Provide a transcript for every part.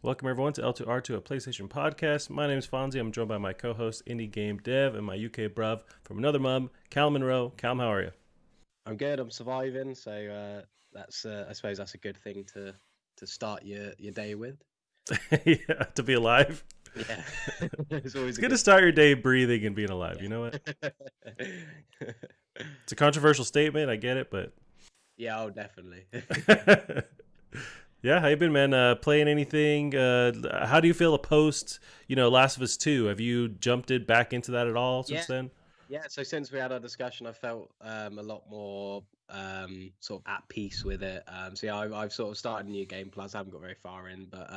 Welcome everyone to L2R2, a PlayStation podcast. My name is Fonzie. I'm joined by my co-host, indie game dev, and my UK bruv from another mum, Cal Monroe. Cal, how are you? I'm good. I'm surviving, so that's I suppose that's a good thing to start your day with. Yeah, to be alive. Yeah, it's always It's good to start your day breathing and being alive. Yeah. You know what? It's a controversial statement. I get it, but Yeah, oh, definitely. yeah, how you been, man? Playing anything? How do you feel post, Last of Us 2? Have you jumped it back into that at all Yeah, since then? yeah. So since we had our discussion, I felt a lot more sort of at peace with it. So yeah, I've sort of started a new game. Plus, I haven't got very far in, but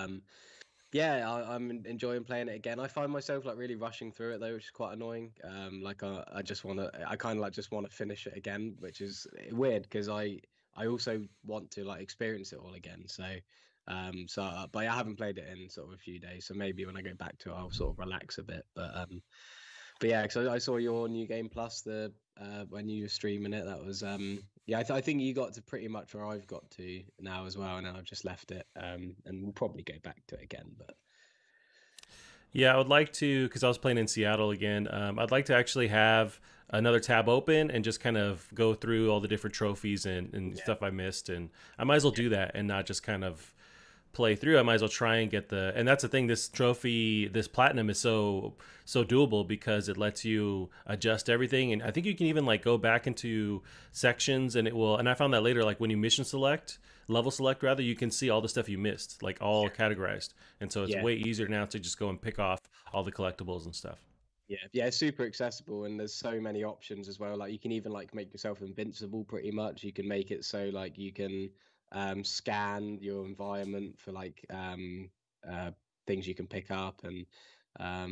yeah, I'm enjoying playing it again. I find myself like really rushing through it though, which is quite annoying. Like I just want to, I kind of like just want to finish it again, which is weird because I also want to like experience it all again. But I haven't played it in sort of a few days, so maybe when I go back to it, I'll sort of relax a bit. But yeah, because I saw your new game plus the when you were streaming it, that was yeah. I think you got to pretty much where I've got to now as well, and I've just left it. And we'll probably go back to it again, but. Yeah, I would like to, because I was playing in Seattle again. I'd like to actually have another tab open and just kind of go through all the different trophies and Yeah. stuff I missed. And I might as well do that and not just kind of play through. I might as well try and get and that's the thing. This trophy, this platinum is so doable because it lets you adjust everything. And I think you can even like go back into sections and it will. And I found that later, like when you level select rather, you can see all the stuff you missed, like all categorized. And so it's Yeah, way easier now to just go and pick off all the collectibles and stuff. yeah, it's super accessible, and there's so many options as well. Like you can even like make yourself invincible pretty much. You can make it so like you can scan your environment for like uh, things you can pick up, and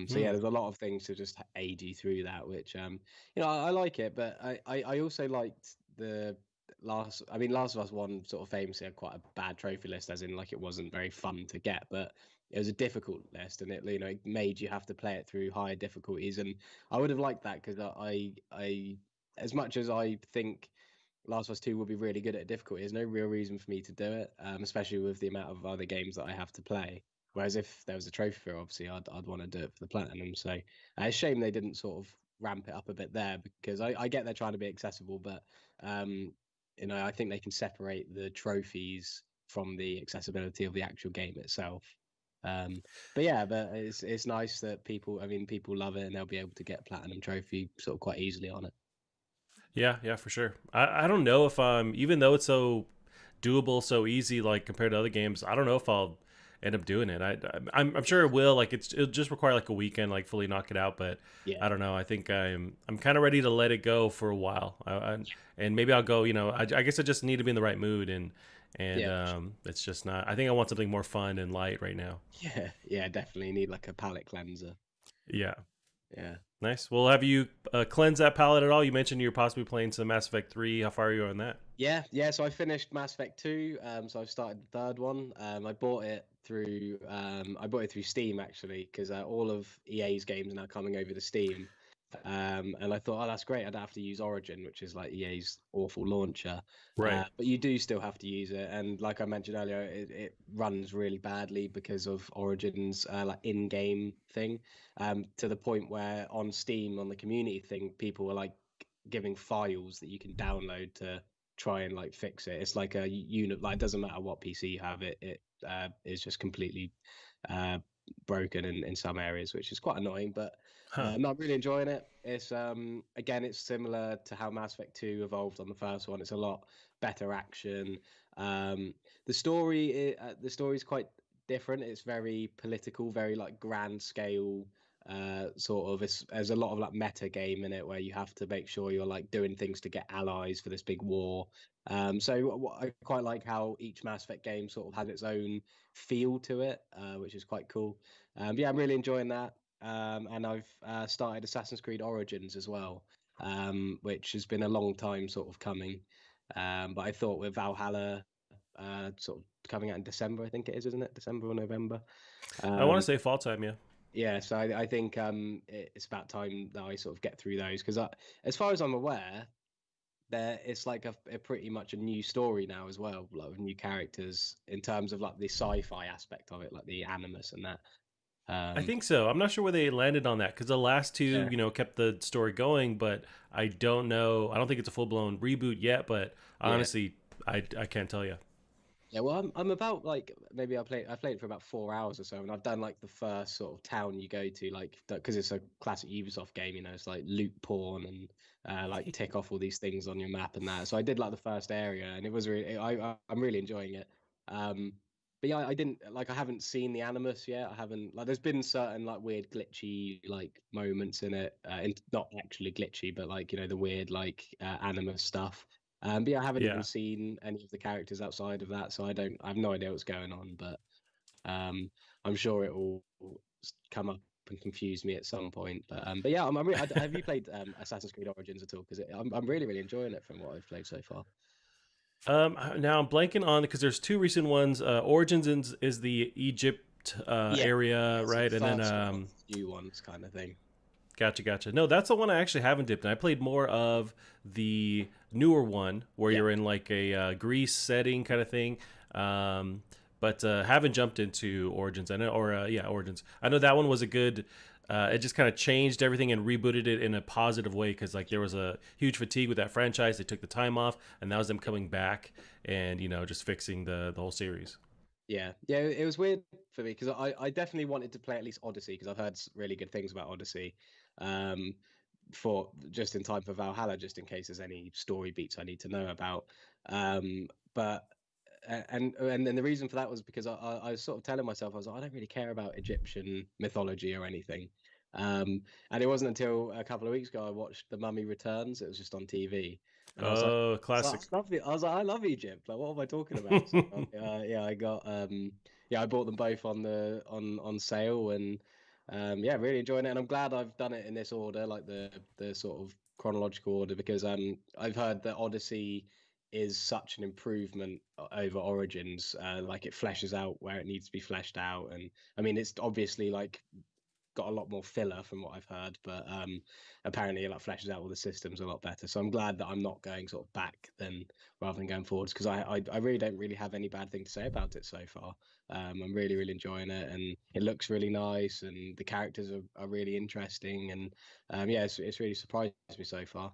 so Hmm. yeah, there's a lot of things to just aid you through that, which I like it, but I also liked the Last of Us One sort of famously had quite a bad trophy list, as in like it wasn't very fun to get, but it was a difficult list, and it made you have to play it through higher difficulties, and I would have liked that because I as much as I think Last of Us 2 will be really good at difficulty, there's no real reason for me to do it, especially with the amount of other games that I have to play. Whereas if there was a trophy for it, obviously I'd want to do it for the platinum. So it's a shame they didn't sort of ramp it up a bit there, because I get they're trying to be accessible, but um, I think they can separate the trophies from the accessibility of the actual game itself. Um, but yeah, but it's nice that people love it and they'll be able to get platinum trophy sort of quite easily on it. Yeah, for sure. I don't know if even though it's so doable, so easy, like compared to other games, I don't know if I'll end up doing it. I'm sure it will. Like it'll just require like a weekend, like fully knock it out. But Yeah, I don't know. I think I'm kind of ready to let it go for a while. And maybe I'll go. I guess I just need to be in the right mood and yeah, for sure. it's just not. I think I want something more fun and light right now. Yeah, definitely need like a palate cleanser. Yeah. Yeah. Nice. Well, have you cleansed that palette at all? You mentioned you're possibly playing some Mass Effect 3. How far are you on that? Yeah. So I finished Mass Effect 2. So I've started the third one. I bought it through Steam actually, because all of EA's games are now coming over to Steam. And I thought, oh, that's great. I don't have to use Origin, which is like EA's awful launcher. Right. But you do still have to use it. And like I mentioned earlier, it runs really badly because of Origin's like in-game thing. To the point where on Steam, on the community thing, people were like giving files that you can download to try and like fix it. It's like a unit, like it doesn't matter what PC you have, it is just completely uh, broken in some areas, which is quite annoying. But Huh. I'm not really enjoying it. It's again, it's similar to how Mass Effect 2 evolved on the first one. It's a lot better action. Um, the story is quite different. It's very political, very like grand scale. Sort of, there's a lot of like meta game in it where you have to make sure you're like doing things to get allies for this big war. So I quite like how each Mass Effect game sort of has its own feel to it, which is quite cool. Yeah, I'm really enjoying that. And I've started Assassin's Creed Origins as well, which has been a long time sort of coming. But I thought with Valhalla sort of coming out in December, I think it is, isn't it? December or November. I want to Um, say fall time, yeah. yeah, so I think it's about time that I sort of get through those, because as far as I'm aware, it's like a pretty much a new story now as well, like with new characters in terms of like the sci-fi aspect of it, like the animus and that. I Um, think so. I'm not sure where they landed on that because the last two, yeah, kept the story going, but I don't know. I don't think it's a full blown reboot yet, but yeah. honestly, I can't tell you. Yeah, well, I'm about like maybe I played it for about 4 hours or so, and I've done like the first sort of town you go to, like because it's a classic Ubisoft game, it's like loot porn and like tick off all these things on your map and that. So I did like the first area, and it was really I'm really enjoying it. Um, but yeah, I didn't like I haven't seen the Animus yet. I haven't like there's been certain like weird glitchy like moments in it, not actually glitchy, but like the weird like Animus stuff. But yeah, I haven't even Yeah. seen any of the characters outside of that, so I have no idea what's going on. But I'm sure it will come up and confuse me at some point. But yeah, have you played Assassin's Creed Origins at all? Because I'm really really enjoying it from what I've played so far. Now I'm blanking on because there's two recent ones. Origins is the Egypt Yeah, area, yeah, it's the right? And then first one of new ones kind of thing. gotcha. No, that's the one I actually haven't dipped in. I played more of the newer one where Yeah, you're in like a Greece setting kind of thing. But haven't jumped into Origins. I know, or yeah, Origins. I know that one was a good. It just kind of changed everything and rebooted it in a positive way because like there was a huge fatigue with that franchise. They took the time off, and that was them coming back and just fixing the whole series. yeah. It was weird for me because I definitely wanted to play at least Odyssey because I've heard really good things about Odyssey. Um, for just in time for Valhalla, just in case there's any story beats I need to know about. But and then the reason for that was because I was sort of telling myself I was like, I don't really care about Egyptian mythology or anything. And it wasn't until a couple of weeks ago I watched The Mummy Returns. It was just on TV, and I was like, Oh, I classic. love it. I was like, I love Egypt. Like, what am I talking about? So, yeah, I got yeah, I bought them both on the on sale, and yeah, really enjoying it. And I'm glad I've done it in this order, like the sort of chronological order, because I've heard that Odyssey is such an improvement over Origins. Like it fleshes out where it needs to be fleshed out, and I mean it's obviously like got a lot more filler from what I've heard, but apparently it like fleshes out all the systems a lot better. So I'm glad that I'm not going sort of back then rather than going forwards because I really don't really have any bad thing to say about it so far. I'm really really enjoying it, and it looks really nice, and the characters are really interesting, and yeah, it's really surprised me so far.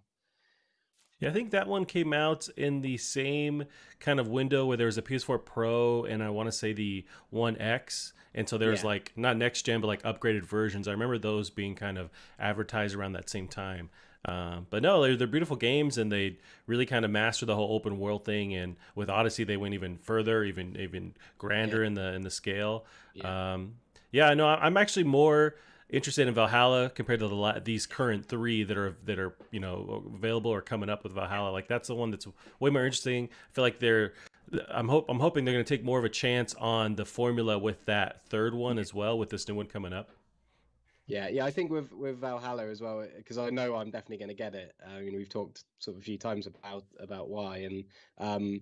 Yeah, I think that one came out in the same kind of window where there was a PS4 Pro and I want to say the One X. And so there's Yeah, like not next gen, but like upgraded versions. I remember those being kind of advertised around that same time. But no, they're beautiful games, and they really kind of master the whole open world thing. And with Odyssey, they went even further, even yeah, grander in the scale. yeah, Um, yeah, no, I'm actually more interested in Valhalla compared to these current three that are available or coming up with Valhalla. Like that's the one that's way more interesting. I feel like I'm hoping they're going to take more of a chance on the formula with that third one as well with this new one coming up. yeah. I think with Valhalla as well, because I know I'm definitely going to get it. I mean, we've talked sort of a few times about why, and um,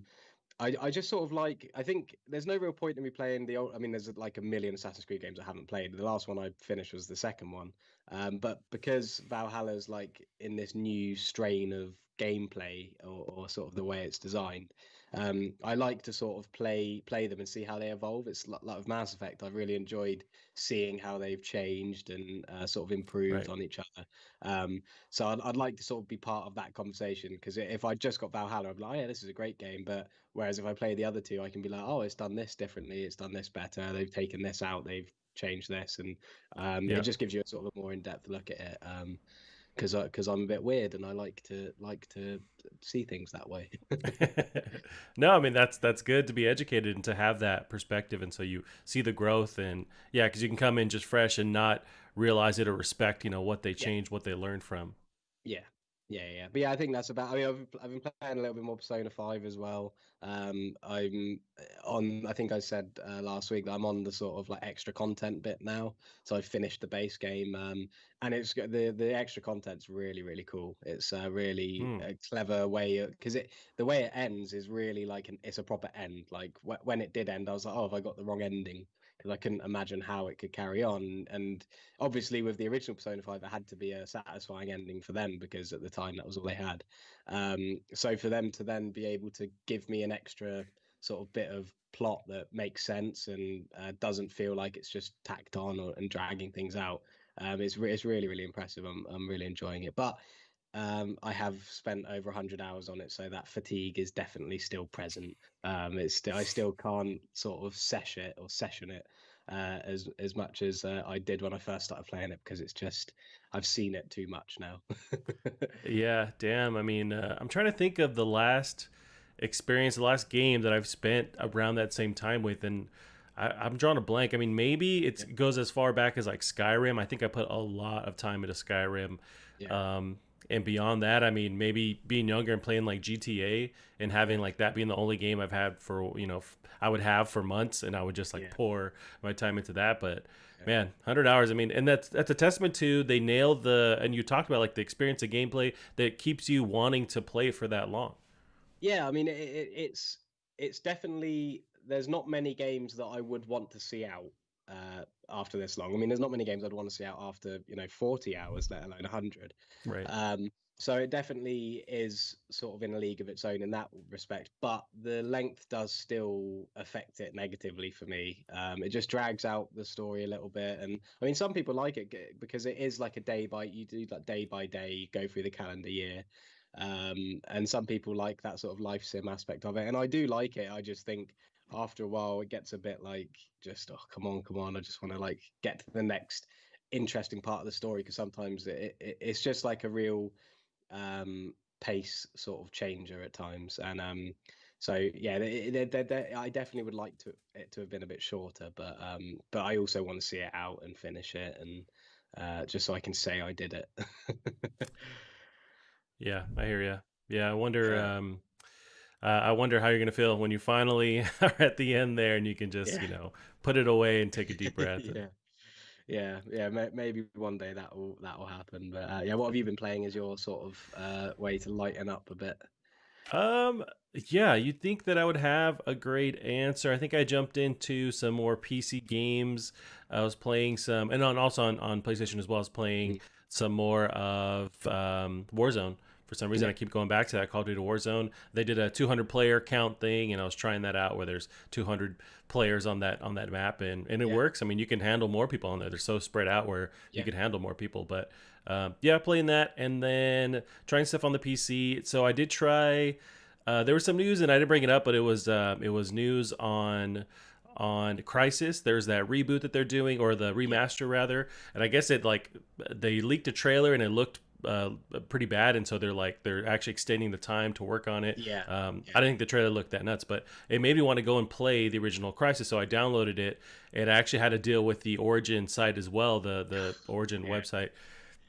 I just sort of like I think there's no real point in me playing the old. I mean, there's like a million Assassin's Creed games I haven't played. The last one I finished was the second one, but because Valhalla's like in this new strain of gameplay or sort of the way it's designed, I like to sort of play them and see how they evolve. It's like with Mass Effect. I've really enjoyed seeing how they've changed and sort of improved Right. on each other. So I'd like to sort of be part of that conversation because if I just got Valhalla, I'd be like, oh, yeah, this is a great game, but whereas if I play the other two, I can be like, oh, it's done this differently, it's done this better, they've taken this out, they've changed this, and it Yeah. just gives you a sort of a more in depth look at it. Because I'm a bit weird and I like to see things that way. No, I mean that's good to be educated and to have that perspective, and so you see the growth, and yeah, because you can come in just fresh and not realize it or respect what they Yeah. changed, what they learned from. Yeah, yeah. But yeah, I think that's about. I mean, I've been playing a little bit more Persona 5 as well. I'm on. I think I said last week that I'm on the sort of like extra content bit now. So I finished the base game, and the extra content's really really cool. It's a really Hmm. clever way because it the way it ends is really like it's a proper end. Like when it did end, I was like, oh, have I got the wrong ending? because I couldn't imagine how it could carry on. And obviously, with the original Persona 5, it had to be a satisfying ending for them because at the time that was all they had. So for them to then be able to give me an extra sort of bit of plot that makes sense and doesn't feel like it's just tacked on and dragging things out, it's really, really impressive. I'm really enjoying it. But I have spent over 100 hours on it, so that fatigue is definitely still present. I still can't sort of session it as much as I did when I first started playing it, because it's just I've seen it too much now. Yeah, damn. I mean, I'm trying to think of the last experience, the last game that I've spent around that same time with, and I'm drawing a blank. I mean, maybe it goes as far back as like Skyrim. I think I put a lot of time into Skyrim. Yeah, And beyond that, I mean, maybe being younger and playing like GTA and having yeah, like that being the only game I've had for, I would have for months, and I would just like yeah, pour my time into that. But yeah. man, 100 hours. I mean, and that's a testament to they nailed and you talked about like the experience of gameplay that keeps you wanting to play for that long. Yeah, I mean, it's definitely, there's not many games that I would want to see out after this long. I mean, there's not many games I'd want to see out after 40 hours, let alone 100. Right. So it definitely is sort of in a league of its own in that respect, but the length does still affect it negatively for me. It just drags out the story a little bit, and I mean, some people like it because it is like a you do like day by day, you go through the calendar year. And some people like that sort of life sim aspect of it, and I do like it. I just think after a while it gets a bit like, just, oh, come on, I just want to like get to the next interesting part of the story, because sometimes it's just like a real pace sort of changer at times. And so yeah, I definitely would like it to have been a bit shorter, but I also want to see it out and finish it, and just so I can say I did it. Yeah, I hear you. Yeah, I wonder. Yeah, I wonder how you're gonna feel when you finally are at the end there, and you can just, yeah. put it away and take a deep breath. Yeah, yeah. Maybe one day that will happen. But yeah, what have you been playing as your sort of way to lighten up a bit? Um, yeah, you'd think that I would have a great answer. I think I jumped into some more PC games. I was playing some, and also on PlayStation as well. I was playing Mm. some more of Warzone. For some reason, Yeah, I keep going back to that Call of Duty Warzone. They did a 200 player count thing, and I was trying that out where there's 200 players on that map, and it yeah, works. I mean, you can handle more people on there. They're so spread out where you yeah, could handle more people. But yeah, playing that, and then trying stuff on the PC. So I did try. There was some news, and I didn't bring it up, but it was news on Crisis. There's that reboot that they're doing, or the yeah, remaster rather, and I guess it like they leaked a trailer and it looked pretty bad, and so they're actually extending the time to work on it. yeah, I yeah, didn't think the trailer looked that nuts, but it made me want to go and play the original Crisis, so I downloaded it, and I actually had to deal with the Origin site as well, the Origin yeah, website.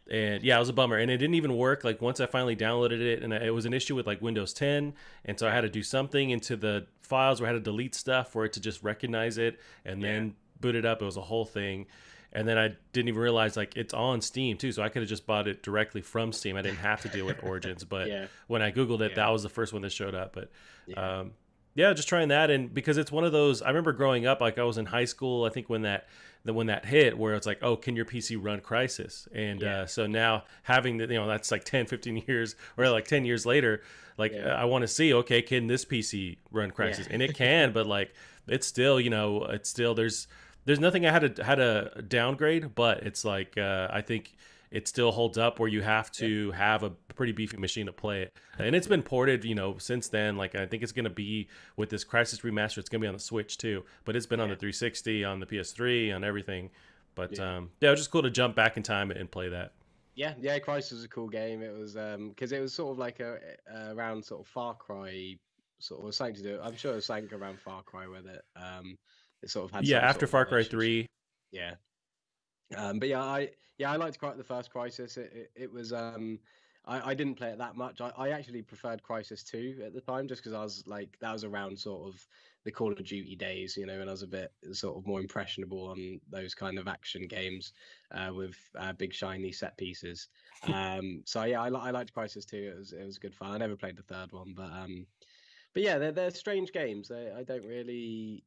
And yeah, it was a bummer, and it didn't even work like once I finally downloaded it, and it was an issue with like Windows 10, and so I yeah, had to do something into the files where I had to delete stuff for it to just recognize it and yeah, then boot it up. It was a whole thing. And then I didn't even realize like it's on Steam too, so I could have just bought it directly from Steam. I didn't have to deal with Origins, but yeah, when I googled it, yeah, that was the first one that showed up. But yeah, um, yeah, just trying that, and because it's one of those, I remember growing up, like I was in high school, I think when that hit, where it's like, oh, can your PC run Crisis? And yeah, so now having that's like 10, 15 years, or like 10 years later, like yeah, I want to see, okay, can this PC run yeah, Crisis? And it can, but like it's still, there's nothing I had to downgrade, but it's like I think it still holds up where you have yeah, to have a pretty beefy machine to play it. And it's been ported, since then. Like I think it's gonna be with this Crisis remaster, it's gonna be on the Switch too. But it's been on yeah, the 360, on the PS3, on everything. But yeah. yeah, it was just cool to jump back in time and play that. Yeah, Crisis was a cool game. It was because it was sort of like around sort of Far Cry, sort of something to do. I'm sure it was something around Far Cry with it. It sort of had Yeah, some after sort of Far Cry relationship. 3. Yeah. But yeah, I liked the first Crisis. It was I didn't play it that much. I actually preferred Crisis 2 at the time, just because I was like, that was around sort of the Call of Duty days, and I was a bit sort of more impressionable on those kind of action games with big shiny set pieces. So yeah, I liked Crisis 2. It was good fun. I never played the third one, but yeah, they're strange games. I don't really.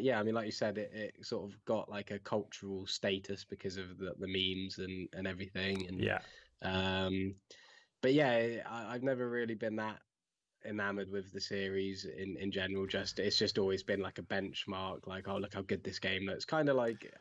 yeah, I mean, like you said, it sort of got like a cultural status because of the memes and everything. And Yeah. but yeah, I've never really been that enamored with the series in general. Just it's just always been like a benchmark, like, oh, look how good this game looks. Kind of like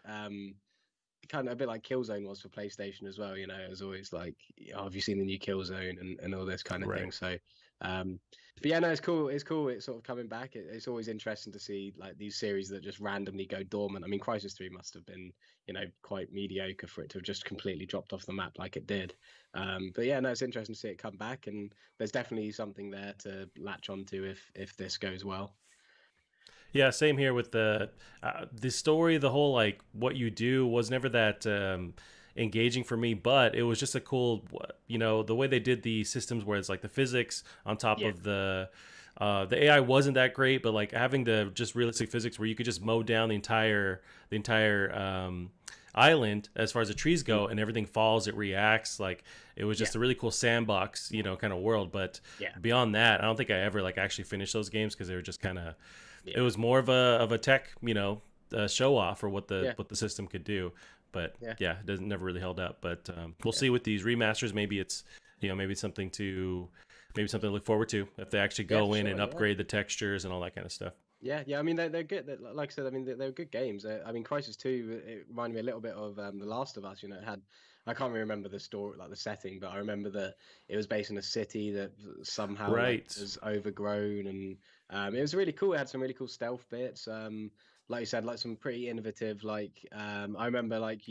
kind of a bit like Killzone was for PlayStation as well. It was always like, oh, have you seen the new Killzone and all this kind of Right. thing. So, but yeah, no, it's cool. It's cool. It's sort of coming back. It's always interesting to see like these series that just randomly go dormant. I mean, Crisis 3 must have been, quite mediocre for it to have just completely dropped off the map like it did. But yeah, no, it's interesting to see it come back, and there's definitely something there to latch onto if this goes well. Yeah, same here with the story. The whole like what you do was never that engaging for me, but it was just a cool, the way they did the systems where it's like the physics on top Yeah, of the AI wasn't that great, but like having the just realistic physics where you could just mow down the entire island as far as the trees go, and everything falls, it reacts. Like it was yeah, just a really cool sandbox, kind of world. But yeah, beyond that, I don't think I ever like actually finished those games because they were just kind of, it yeah, was more of a tech, show off for yeah, what the system could do. But yeah, yeah, it doesn't never really held up. But we'll yeah. see with these remasters. Maybe it's, maybe it's maybe something to look forward to if they actually Yeah, go for in sure. and Yeah. upgrade the textures and all that kind of stuff. Yeah, yeah. I mean, they're good. Like I said, I mean, they're good games. I mean, Crisis 2, it reminded me a little bit of The Last of Us. It had, I can't really remember the story, like the setting, but I remember that it was based in a city that somehow like Right. was overgrown, and it was really cool. It had some really cool stealth bits. Like you said, like some pretty innovative. Like I remember like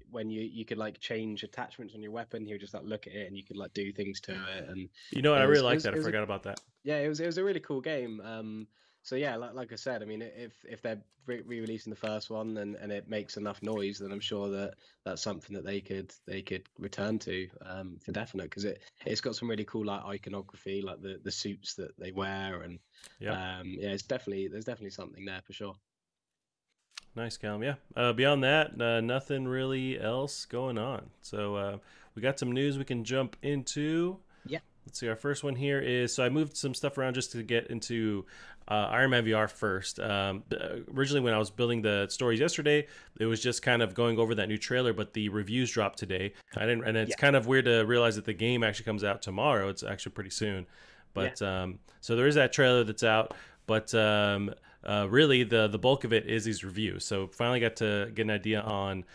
when you could like change attachments on your weapon, you would just like look at it and you could like do things to it, and You know what? I it really was like that. I it was a forgot about that. yeah, it was a really cool game. So yeah, like I said, I mean, if they're re-releasing the first one and it makes enough noise, then I'm sure that that's something that they could return to for definite, because it's got some really cool like iconography, like the suits that they wear, and Yep. yeah, there's definitely something there for sure. Nice, Callum. Yeah. Beyond that, nothing really else going on. So we got some news we can jump into. Yeah, Let's see. Our first one here is, so I moved some stuff around just to get into Iron Man VR first. Originally, when I was building the stories yesterday, it was just kind of going over that new trailer, but the reviews dropped today. And it's yeah, kind of weird to realize that the game actually comes out tomorrow. It's actually pretty soon. yeah, But so there is that trailer that's out. But really, the bulk of it is these reviews. So finally got to get an idea on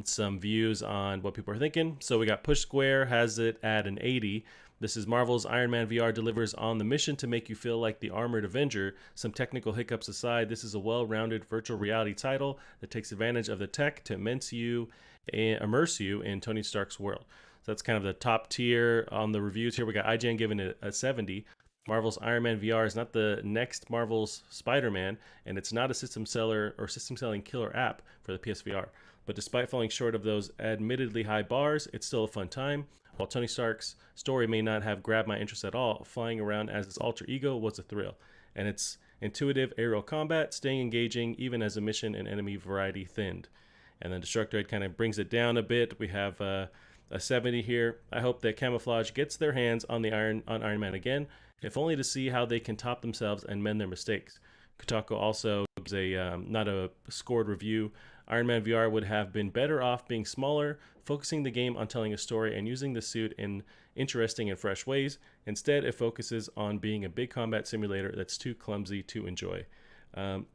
some views on what people are thinking. So we got Push Square has it at an 80. This is Marvel's Iron Man VR delivers on the mission to make you feel like the armored Avenger. Some technical hiccups aside, this is a well-rounded virtual reality title that takes advantage of the tech to immerse you in Tony Stark's world. So that's kind of the top tier on the reviews here. We got IGN giving it a 70. Marvel's Iron Man VR is not the next Marvel's Spider-Man, and it's not a system seller or system selling killer app for the PSVR. But despite falling short of those admittedly high bars, it's still a fun time. While Tony Stark's story may not have grabbed my interest at all, flying around as his alter ego was a thrill. And its intuitive aerial combat, staying engaging even as the mission and enemy variety thinned. And then Destructoid kind of brings it down a bit. We have a 70 here. I hope that Camouflage gets their hands on Iron Man again, if only to see how they can top themselves and mend their mistakes. Kotaku also gives a not a scored review. Iron Man VR would have been better off being smaller, focusing the game on telling a story and using the suit in interesting and fresh ways. Instead, it focuses on being a big combat simulator that's too clumsy to enjoy.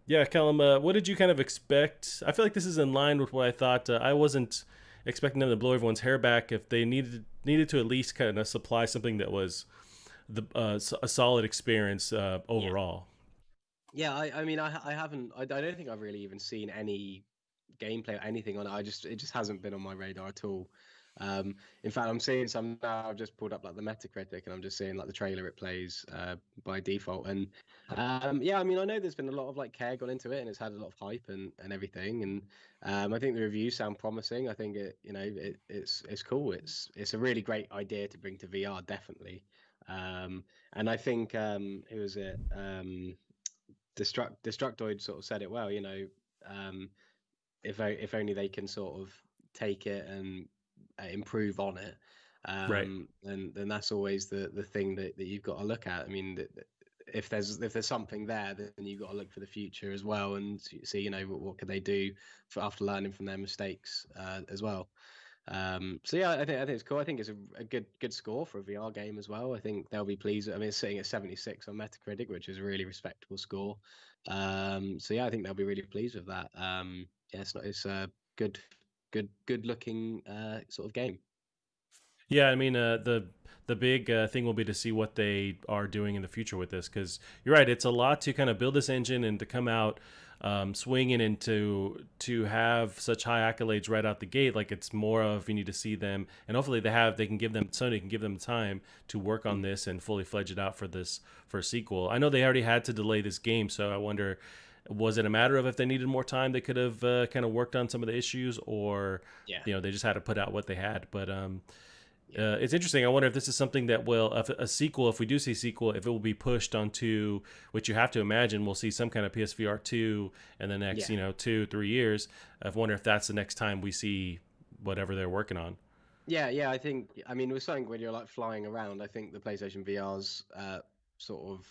Yeah, Callum, what did you kind of expect? I feel like this is in line with what I thought. I wasn't expecting them to blow everyone's hair back. If they needed to at least kind of supply something that was a solid experience yeah. overall. Yeah, I mean, I haven't, I don't think I've really even seen any gameplay or anything on it. It just hasn't been on my radar at all. In fact, I'm seeing some now. I've just pulled up like the Metacritic, and I'm just seeing like the trailer it plays by default. And yeah, I mean, I know there's been a lot of like care gone into it, and it's had a lot of hype and everything. And I think the reviews sound promising. I think it's cool. It's a really great idea to bring to VR, definitely. And I think who was it? Destructoid sort of said it well. Um, if only they can sort of take it and improve on it, Right. then that's always the thing that you've got to look at. I mean, if there's something there, then you've got to look for the future as well and see, what could they do for after learning from their mistakes as well. So yeah, I think it's cool. I think it's a good score for a VR game as well. I think they'll be pleased. I mean, it's sitting at 76 on Metacritic, which is a really respectable score. So yeah, I think they'll be really pleased with that. Yeah, it's a good looking sort of game. Yeah, I mean, the big thing will be to see what they are doing in the future with this, because you're right, it's a lot to kind of build this engine and to come out swinging and to have such high accolades right out the gate. Like, it's more of, you need to see them, and hopefully they can give them, Sony can give them time to work on Mm. this and fully fledge it out for a sequel. I know they already had to delay this game, so I wonder, was it a matter of if they needed more time, they could have kind of worked on some of the issues, or Yeah, they just had to put out what they had. But yeah. it's interesting. I wonder if this is something that will, if a sequel, if we do see a sequel, if it will be pushed onto, which you have to imagine, we'll see some kind of PSVR 2 in the next, Yeah. 2-3 years. I wonder if that's the next time we see whatever they're working on. Yeah. I mean, with something when you're like flying around, I think the PlayStation VR's sort of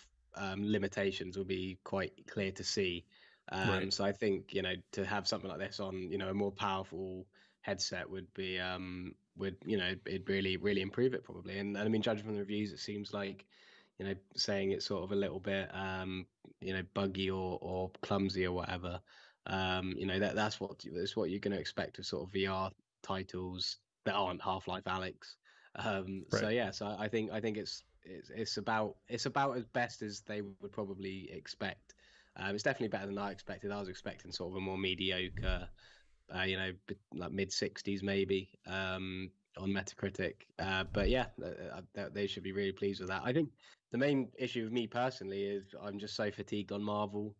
limitations will be quite clear to see. Right. So I think, to have something like this on, a more powerful headset would, it'd really improve it probably. And I mean, judging from the reviews, it seems like, saying it's sort of a little bit, buggy or clumsy or whatever. That's what you're going to expect of sort of VR titles that aren't Half-Life Alex. So Right. yeah, so I think it's about as best as they would probably expect. It's definitely better than I expected. I was expecting sort of a more mediocre, like mid 60s maybe, on Metacritic. But yeah, they should be really pleased with that. I think the main issue with me personally is I'm just so fatigued on Marvel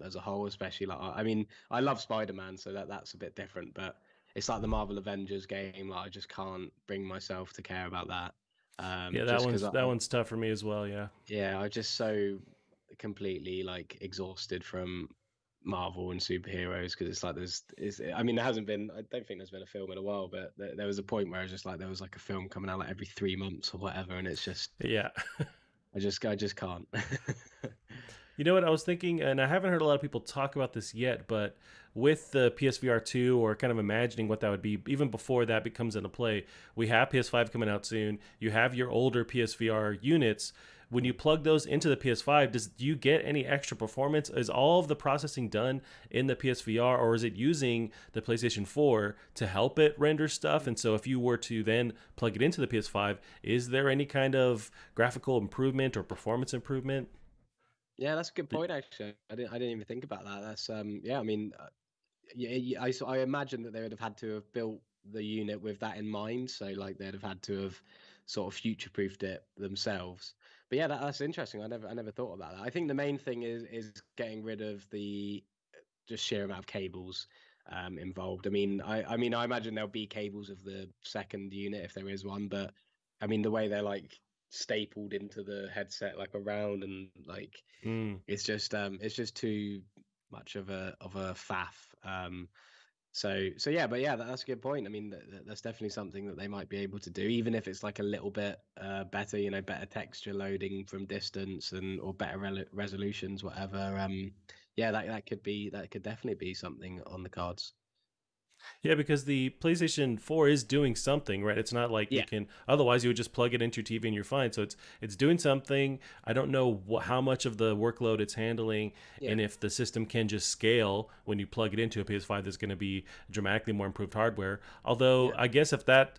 as a whole, especially like I mean I love Spider-Man, so that's a bit different, but it's like the Marvel Avengers game. Like I just can't bring myself to care about that. Yeah, that Just because one's that one's tough for me as well. Yeah. yeah, I'm just so completely like exhausted from Marvel and superheroes because it's like I mean there hasn't been, I don't think there's been a film in a while, but there was a point where it's just like there was like a film coming out like every 3 months or whatever, and it's just Yeah. I just can't. You know what I was thinking, and I haven't heard a lot of people talk about this yet, but with the PSVR 2, or kind of imagining what that would be, even before that becomes into play, we have PS5 coming out soon. You have your older PSVR units. When you plug those into the PS5, do you get any extra performance? Is all of the processing done in the PSVR, or is it using the PlayStation 4 to help it render stuff? And so if you were to then plug it into the PS5, is there any kind of graphical improvement or performance improvement? Yeah, that's a good point actually. I didn't even think about that. That's yeah, I mean yeah, I imagine that they would have had to have built the unit with that in mind. So like they'd have had to have sort of future-proofed it themselves. But yeah, that's interesting. I never thought about that. I think the main thing is getting rid of the just sheer amount of cables involved. I imagine there'll be cables of the second unit if there is one, but I mean the way they're like stapled into the headset like around and like Mm. it's just too much of a faff. So yeah, but yeah, that's a good point. I mean, that's definitely something that they might be able to do, even if it's like a little bit better, better texture loading from distance and or better resolutions, whatever. Yeah, that could definitely be something on the cards. Yeah, because the PlayStation 4 is doing something, right? It's not like you Yeah, can, otherwise you would just plug it into your TV and you're fine. So it's doing something. I don't know how much of the workload it's handling, yeah, and if the system can just scale when you plug it into a PS5. There's going to be dramatically more improved hardware. Although yeah. I guess if that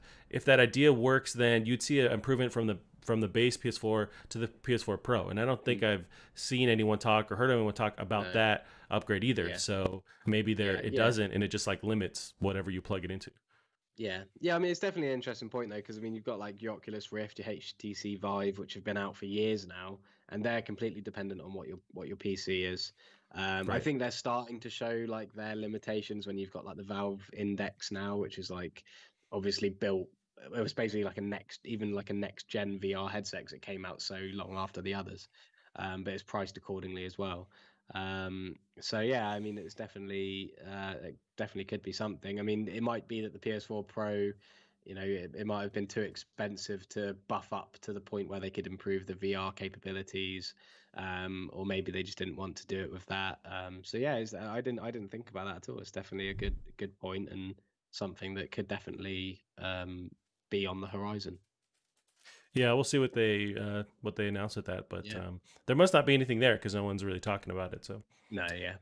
idea works, then you'd see an improvement from the base PS4 to the PS4 Pro. And I don't think Mm, I've seen anyone talk or heard anyone talk about no, that upgrade either. yeah, So maybe yeah, it yeah. doesn't, and it just like limits whatever you plug it into. Yeah. I mean, it's definitely an interesting point though, because I mean, you've got like your Oculus Rift, your HTC Vive, which have been out for years now, and they're completely dependent on what your PC is. I Right. think they're starting to show like their limitations when you've got like the Valve Index now, which is like obviously built. It was basically like a next gen VR headset 'cause it came out so long after the others, but it's priced accordingly as well. So yeah, I mean, it definitely could be something. I mean, it might be that the PS4 Pro it might have been too expensive to buff up to the point where they could improve the VR capabilities, or maybe they just didn't want to do it with that. So yeah, I didn't think about that at all. It's definitely a good point and something that could definitely be on the horizon. Yeah, we'll see what they announce with that, but Yeah. there must not be anything there because no one's really talking about it. So No, yeah.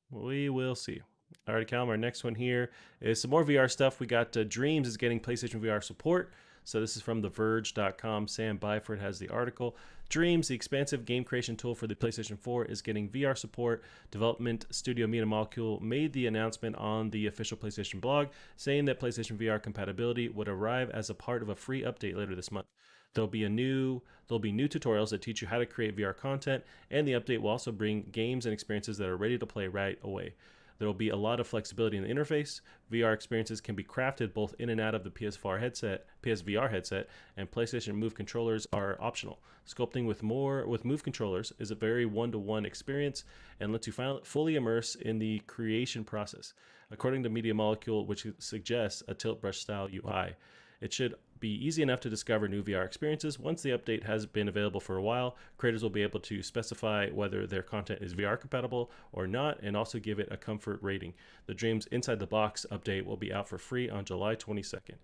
we will see. All right, Callum, our next one here is some more VR stuff. We got Dreams is getting PlayStation VR support. So this is from TheVerge.com. Sam Byford has the article. Dreams, the expansive game creation tool for the PlayStation 4, is getting VR support. Development studio Media Molecule made the announcement on the official PlayStation blog, saying that PlayStation VR compatibility would arrive as a part of a free update later this month. There'll be new tutorials that teach you how to create VR content, and the update will also bring games and experiences that are ready to play right away. There will be a lot of flexibility in the interface. VR experiences can be crafted both in and out of the PSVR headset, and PlayStation Move controllers are optional. Sculpting with Move controllers is a very one-to-one experience and lets you fully immerse in the creation process. According to Media Molecule, which suggests a tilt brush style UI, it should be easy enough to discover new VR experiences. Once the update has been available for a while, creators will be able to specify whether their content is VR compatible or not and also give it a comfort rating. The Dreams Inside the Box update will be out for free on July 22nd.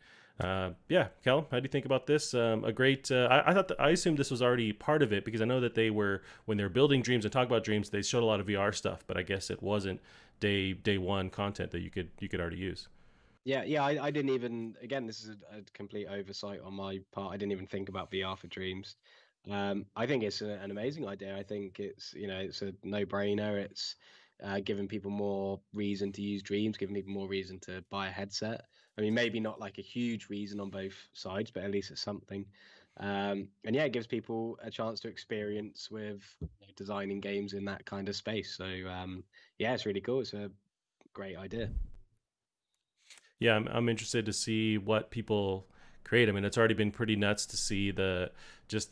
Yeah, Callum, how do you think about this? A great. I thought I assumed this was already part of it because I know that when they were building Dreams and talk about Dreams, they showed a lot of VR stuff, but I guess it wasn't day one content that you could already use. Yeah. I didn't even. Again, this is a complete oversight on my part. I didn't even think about VR for Dreams. I think it's an amazing idea. I think it's a no-brainer. It's giving people more reason to use Dreams, giving people more reason to buy a headset. I mean, maybe not like a huge reason on both sides, but at least it's something. And yeah, it gives people a chance to experience with designing games in that kind of space. So yeah, it's really cool. It's a great idea. Yeah, I'm interested to see what people create. I mean, it's already been pretty nuts to see the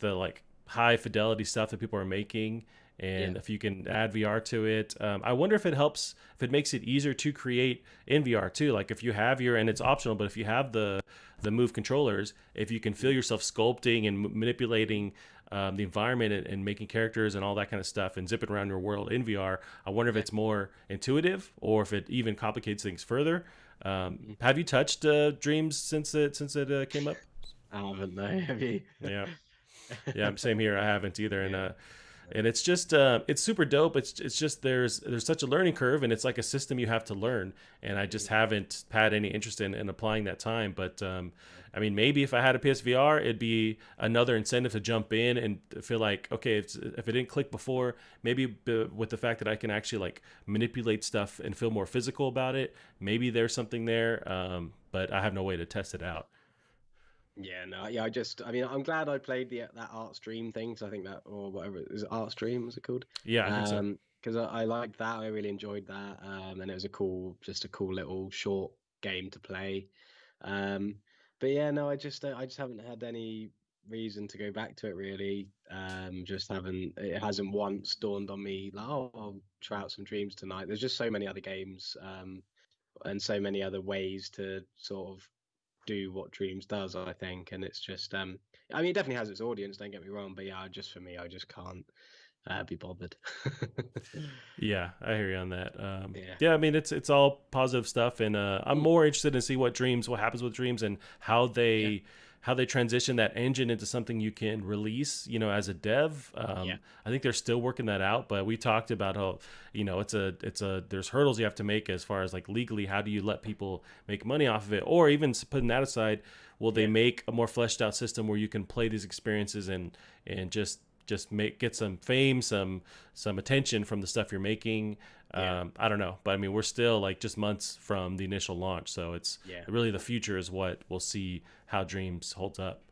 like high fidelity stuff that people are making, Yeah. and if you can add VR to it, I wonder if it makes it easier to create in VR too. Like if you have and it's optional, but if you have the Move controllers, if you can feel yourself sculpting and manipulating the environment and making characters and all that kind of stuff and zipping around your world in VR. I wonder if Yeah. it's more intuitive or if it even complicates things further. Mhm. Have you touched Dreams since it came up? I haven't, no. Have you? Yeah, yeah, same here. I haven't either, Yeah. and it's just it's super dope. It's just there's such a learning curve, and it's like a system you have to learn. And I just Mhm. haven't had any interest in applying that time. But I mean, maybe if I had a PSVR, it'd be another incentive to jump in and feel like, okay, if it didn't click before, maybe with the fact that I can actually like manipulate stuff and feel more physical about it, maybe there's something there. But I have no way to test it out. Yeah, no, yeah, I mean, I'm glad I played that Art Stream thing, because I think that, or whatever, is it Art Stream, was it called? Yeah, I think so. Because I liked that, I really enjoyed that, and it was just a cool little short game to play. Um, but yeah, no, I just haven't had any reason to go back to it really. It hasn't once dawned on me like, oh, I'll try out some Dreams tonight. There's just so many other games, and so many other ways to sort of do what Dreams does, I think. And it's just I mean, it definitely has its audience, don't get me wrong, but yeah, just for me, I just can't be bothered. Yeah, I hear you on that. Yeah. Yeah, I mean it's all positive stuff, and I'm Mm. more interested in see what happens with Dreams, and Yeah. how they transition that engine into something you can release, as a dev. Yeah. I think they're still working that out, but we talked about how it's a there's hurdles you have to make as far as like legally, how do you let people make money off of it, or even putting that aside, will they Yeah. make a more fleshed out system where you can play these experiences and just get some fame, some attention from the stuff you're making. Yeah. I don't know, but I mean, we're still like just months from the initial launch, so it's Yeah. really the future is what we'll see how Dreams holds up.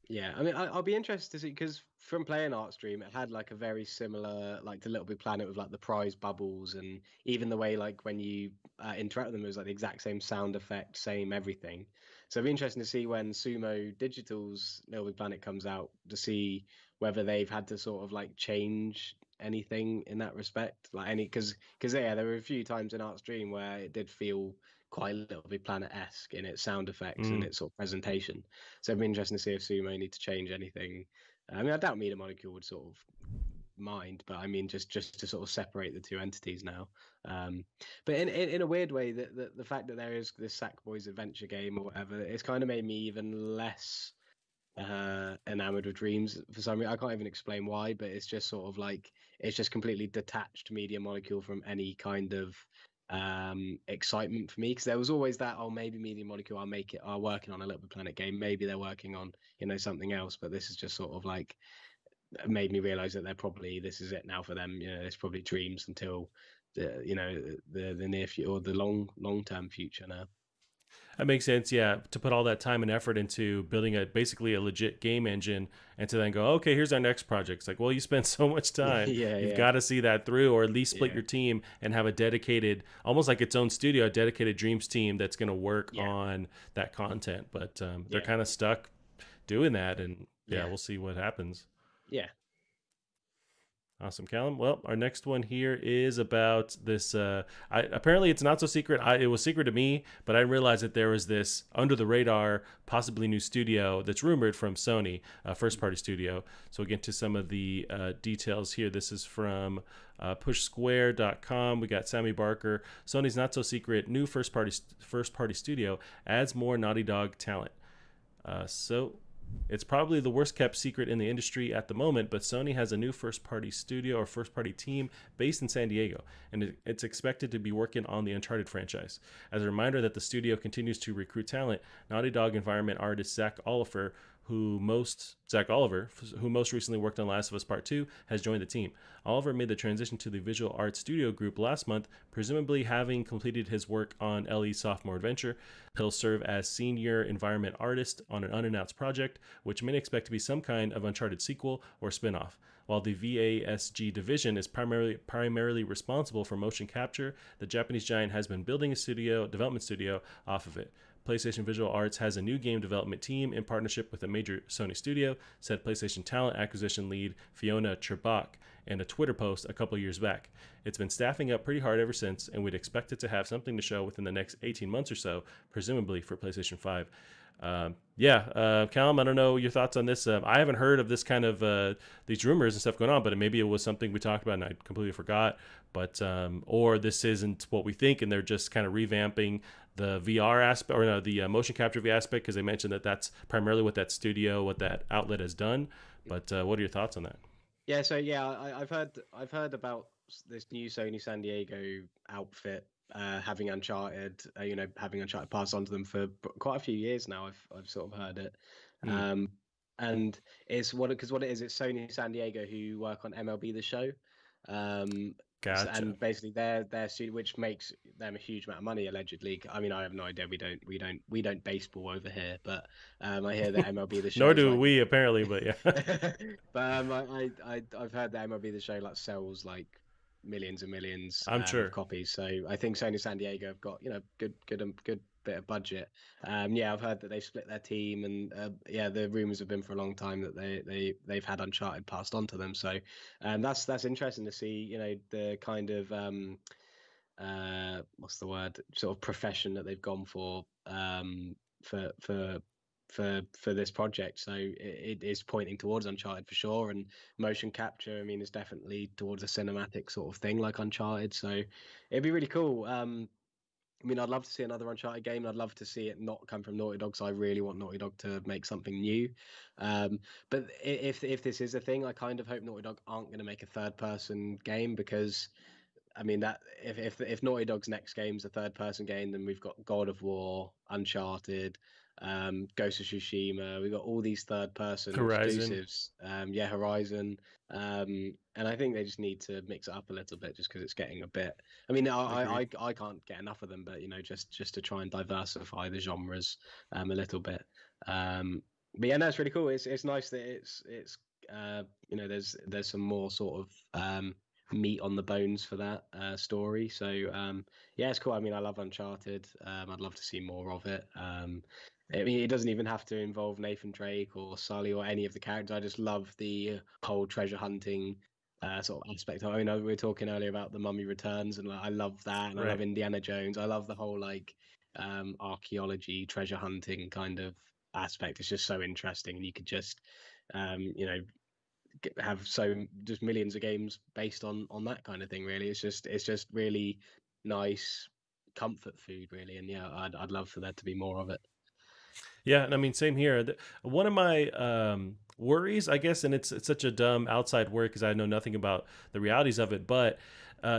Yeah, I mean, I'll be interested to see, because from playing Art Stream, it had like a very similar, like to Little Big Planet, with like the prize bubbles, and even the way like when you interact with them, it was like the exact same sound effect, same everything. So it'll be interesting to see when Sumo Digital's Little Big Planet comes out, to see whether they've had to sort of like change anything in that respect, like any, because yeah, there were a few times in Art Stream where it did feel quite Little Big Planet-esque in its sound effects and Mm. its sort of presentation. So it'd be interesting to see if Sumo need to change anything. I mean, I doubt Media Molecule would sort of mind, but I mean, just to sort of separate the two entities now. Um, but in a weird way, the fact that there is this Sackboys adventure game or whatever, it's kind of made me even less enamored with Dreams for some reason. I can't even explain why, but it's just sort of like it's just completely detached Media Molecule from any kind of excitement for me, because there was always that, oh, maybe Media Molecule are working on a Little Bit Planet game, maybe they're working on something else, but this is just sort of like made me realize that this is it now for them. It's probably Dreams until the near future or the long term future now. That makes sense, yeah. To put all that time and effort into building basically a legit game engine, and to then go, okay, here's our next project. It's like, well, you spent so much time, you've got to see that through, or at least split your team and have a dedicated, almost like its own studio, a dedicated Dreams team that's going to work on that content. But they're kind of stuck doing that, and we'll see what happens. Yeah. Awesome, Callum. Well, our next one here is about this. Apparently, it's not so secret. It was secret to me, but I didn't realize that there was this under the radar, possibly new studio that's rumored from Sony, first party studio. So we'll get to some of the details here. This is from pushsquare.com. We got Sammy Barker. Sony's not so secret new first party studio adds more Naughty Dog talent. So it's probably the worst kept secret in the industry at the moment, but Sony has a new first party studio or first party team based in San Diego, and it's expected to be working on the Uncharted franchise. As a reminder that the studio continues to recruit talent, Naughty Dog environment artist Zach Oliver, who most recently worked on Last of Us Part 2, has joined the team. Oliver made the transition to the visual arts studio group last month, presumably having completed his work on LE's sophomore adventure. He'll serve as senior environment artist on an unannounced project, which many expect to be some kind of Uncharted sequel or spin-off. While the VASG division is primarily responsible for motion capture, the Japanese giant has been building a development studio off of it. PlayStation Visual Arts has a new game development team in partnership with a major Sony studio, said PlayStation talent acquisition lead Fiona Trebach in a Twitter post a couple years back. It's been staffing up pretty hard ever since, and we'd expect it to have something to show within the next 18 months or so, presumably for PlayStation 5. Callum, I don't know your thoughts on this. I haven't heard of this kind of these rumors and stuff going on, but maybe it was something we talked about and I completely forgot. But or this isn't what we think, and they're just kind of revamping the VR aspect, or no, the motion capture V aspect, because they mentioned that that's primarily what that outlet has done. But what are your thoughts on that? Yeah, so I've heard about this new Sony San Diego outfit having Uncharted, having Uncharted passed on to them for quite a few years now. I've sort of heard it, and it's what it is. It's Sony San Diego who work on MLB The Show. Gotcha. And basically their studio, which makes them a huge amount of money allegedly. I mean, I have no idea. We don't baseball over here, but I hear that MLB The Show. Nor do we apparently, but yeah. But I've heard that MLB The Show like sells like millions and millions of copies. So I think Sony San Diego have got good bit of budget. I've heard that they split their team, and the rumors have been for a long time that they've had Uncharted passed on to them. So that's interesting to see. The kind of what's the word? Sort of profession that they've gone for this project. So it is pointing towards Uncharted for sure, and motion capture, I mean, is definitely towards a cinematic sort of thing like Uncharted. So it'd be really cool. I mean, I'd love to see another Uncharted game. I'd love to see it not come from Naughty Dog. So I really want Naughty Dog to make something new. But if this is a thing, I kind of hope Naughty Dog aren't going to make a third-person game, because I mean that if Naughty Dog's next game's a third-person game, then we've got God of War, Uncharted, Ghost of Tsushima. We've got all these third-person exclusives. Horizon. And I think they just need to mix it up a little bit, just because it's getting a bit. I mean, I can't get enough of them, but just to try and diversify the genres a little bit. But yeah, no, it's really cool. It's nice that it's there's some more sort of meat on the bones for that story. So it's cool. I mean, I love Uncharted. I'd love to see more of it. I mean, it doesn't even have to involve Nathan Drake or Sully or any of the characters. I just love the whole treasure hunting sort of aspect. I mean, we were talking earlier about The Mummy Returns, and I love that, and I love Indiana Jones. I love the whole archaeology, treasure hunting kind of aspect. It's just so interesting, and you could just you know have just millions of games based on that kind of thing. Really, it's just really nice comfort food, really. And yeah, I'd love for there to be more of it. Yeah, and I mean, same here. One of my worries, I guess, and it's such a dumb outside word because I know nothing about the realities of it, but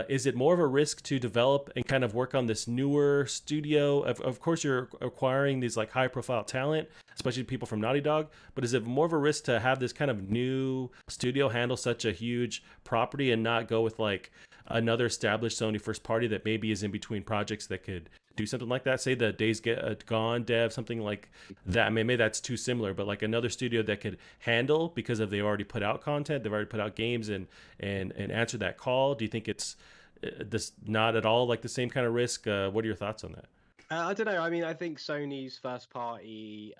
is it more of a risk to develop and kind of work on this newer studio? Of course, you're acquiring these like high profile talent, especially people from Naughty Dog, but is it more of a risk to have this kind of new studio handle such a huge property and not go with like another established Sony first party that maybe is in between projects that could do something like that? Say the Days Gone dev, something like that. I mean, maybe that's too similar, but like another studio that could handle because of they already put out content, they've already put out games and answer that call. Do you think it's this not at all like the same kind of risk? What are your thoughts on that? I don't know. I mean, I think Sony's first party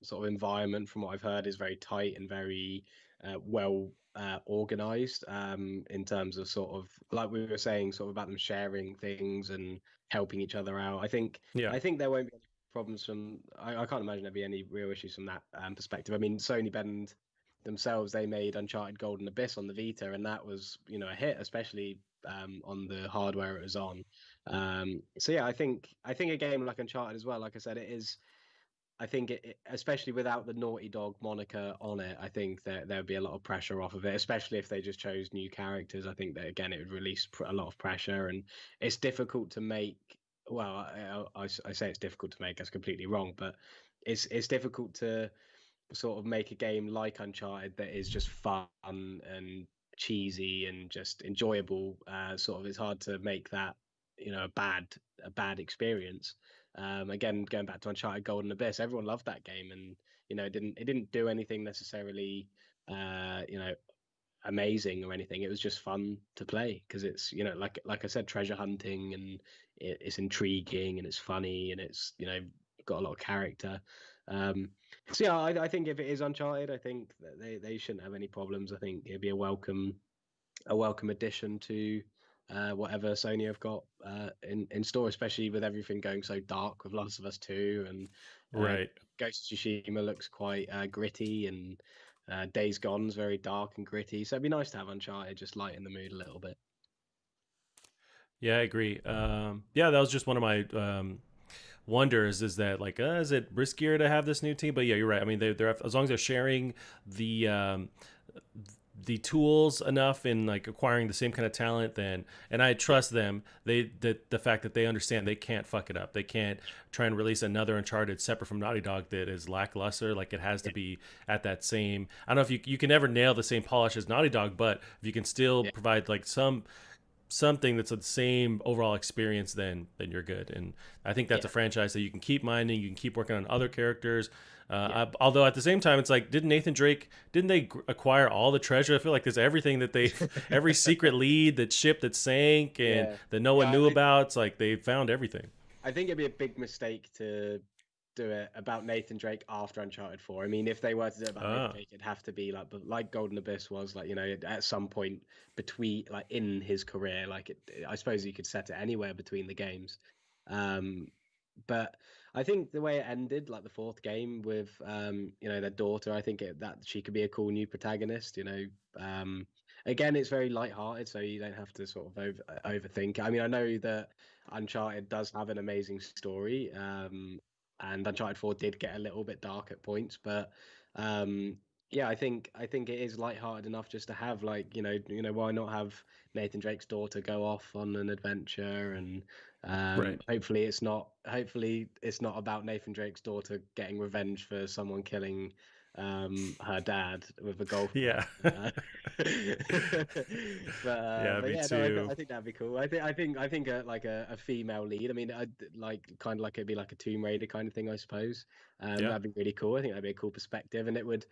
sort of environment, from what I've heard, is very tight and very well organized in terms of sort of like we were saying, sort of about them sharing things and helping each other out. Yeah, I think there won't be any problems from. I can't imagine there'd be any real issues from that perspective. I mean, Sony Bend themselves, they made Uncharted Golden Abyss on the Vita, and that was a hit, especially on the hardware it was on. So yeah, I think a game like Uncharted as well, like I said, it is. I think especially without the Naughty Dog moniker on it, I think that there would be a lot of pressure off of it, especially if they just chose new characters. I think that again, it would release a lot of pressure, and it's difficult to make. Well, I say it's difficult to make. That's completely wrong, but it's difficult to sort of make a game like Uncharted that is just fun and cheesy and just enjoyable. Sort of, it's hard to make that a bad experience. Again, going back to Uncharted Golden Abyss, everyone loved that game, and it didn't do anything necessarily, amazing or anything. It was just fun to play because it's like I said, treasure hunting, and it's intriguing and it's funny and it's got a lot of character. Um, so yeah, I think if it is Uncharted, I think that they shouldn't have any problems. I think it'd be a welcome addition to whatever Sony have got in store, especially with everything going so dark with Last of Us 2, and uh, right. Ghost of Tsushima looks quite gritty, and Days Gone's very dark and gritty. So it'd be nice to have Uncharted just lighten the mood a little bit. Yeah, I agree. Yeah, that was just one of my wonders is that like is it riskier to have this new team? But yeah, you're right. I mean, they're as long as they're sharing the tools enough in like acquiring the same kind of talent, then and I trust them. The fact that they understand they can't fuck it up. They can't try and release another Uncharted separate from Naughty Dog that is lackluster. Like it has to Yeah, be at that same. I don't know if you can never nail the same polish as Naughty Dog, but if you can still yeah, provide like something that's the same overall experience, then you're good. And I think that's yeah, a franchise that you can keep mining, you can keep working on other characters. yeah, Although at the same time, it's like, didn't Nathan Drake didn't they acquire all the treasure? I feel like there's everything that they every secret lead, that ship that sank and yeah. that no one Yeah, knew about. It's like they found everything. I think it'd be a big mistake to do it about Nathan Drake after Uncharted 4. I mean, if they were to do it about Nathan Ah, Drake, it'd have to be like Golden Abyss was, like, at some point between, like, in his career. Like, I suppose you could set it anywhere between the games. Um, but I think the way it ended, like the fourth game with their daughter, I think that she could be a cool new protagonist. Again, it's very light-hearted, so you don't have to sort of overthink. I mean, I know that Uncharted does have an amazing story, and Uncharted 4 did get a little bit dark at points, but yeah, I think it is light-hearted enough just to have, like, why not have Nathan Drake's daughter go off on an adventure, and right. hopefully it's not about Nathan Drake's daughter getting revenge for someone killing her dad with a golf club. Yeah. But Yeah, me yeah, no, I, too. I think that'd be cool. I think like a female lead. I mean, like kind of like it'd be like a Tomb Raider kind of thing, I suppose. Yeah. That'd be really cool. I think that'd be a cool perspective, and it would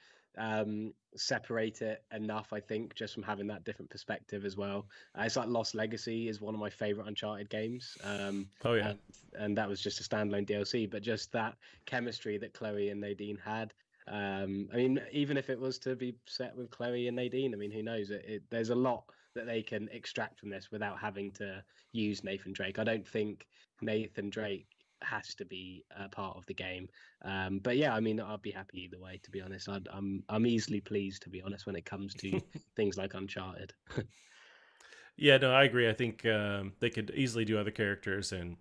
separate it enough, I think, just from having that different perspective as well. It's like Lost Legacy is one of my favorite Uncharted games, Oh yeah. and that was just a standalone DLC, but just that chemistry that Chloe and Nadine had. I mean, even if it was to be set with Chloe and Nadine, I mean, who knows? There's a lot that they can extract from this without having to use Nathan Drake. I don't think Nathan Drake has to be a part of the game. But yeah, I mean, I'd be happy either way. To be honest, I'm easily pleased, to be honest, when it comes to things like Uncharted. Yeah, no, I agree. I think they could easily do other characters, and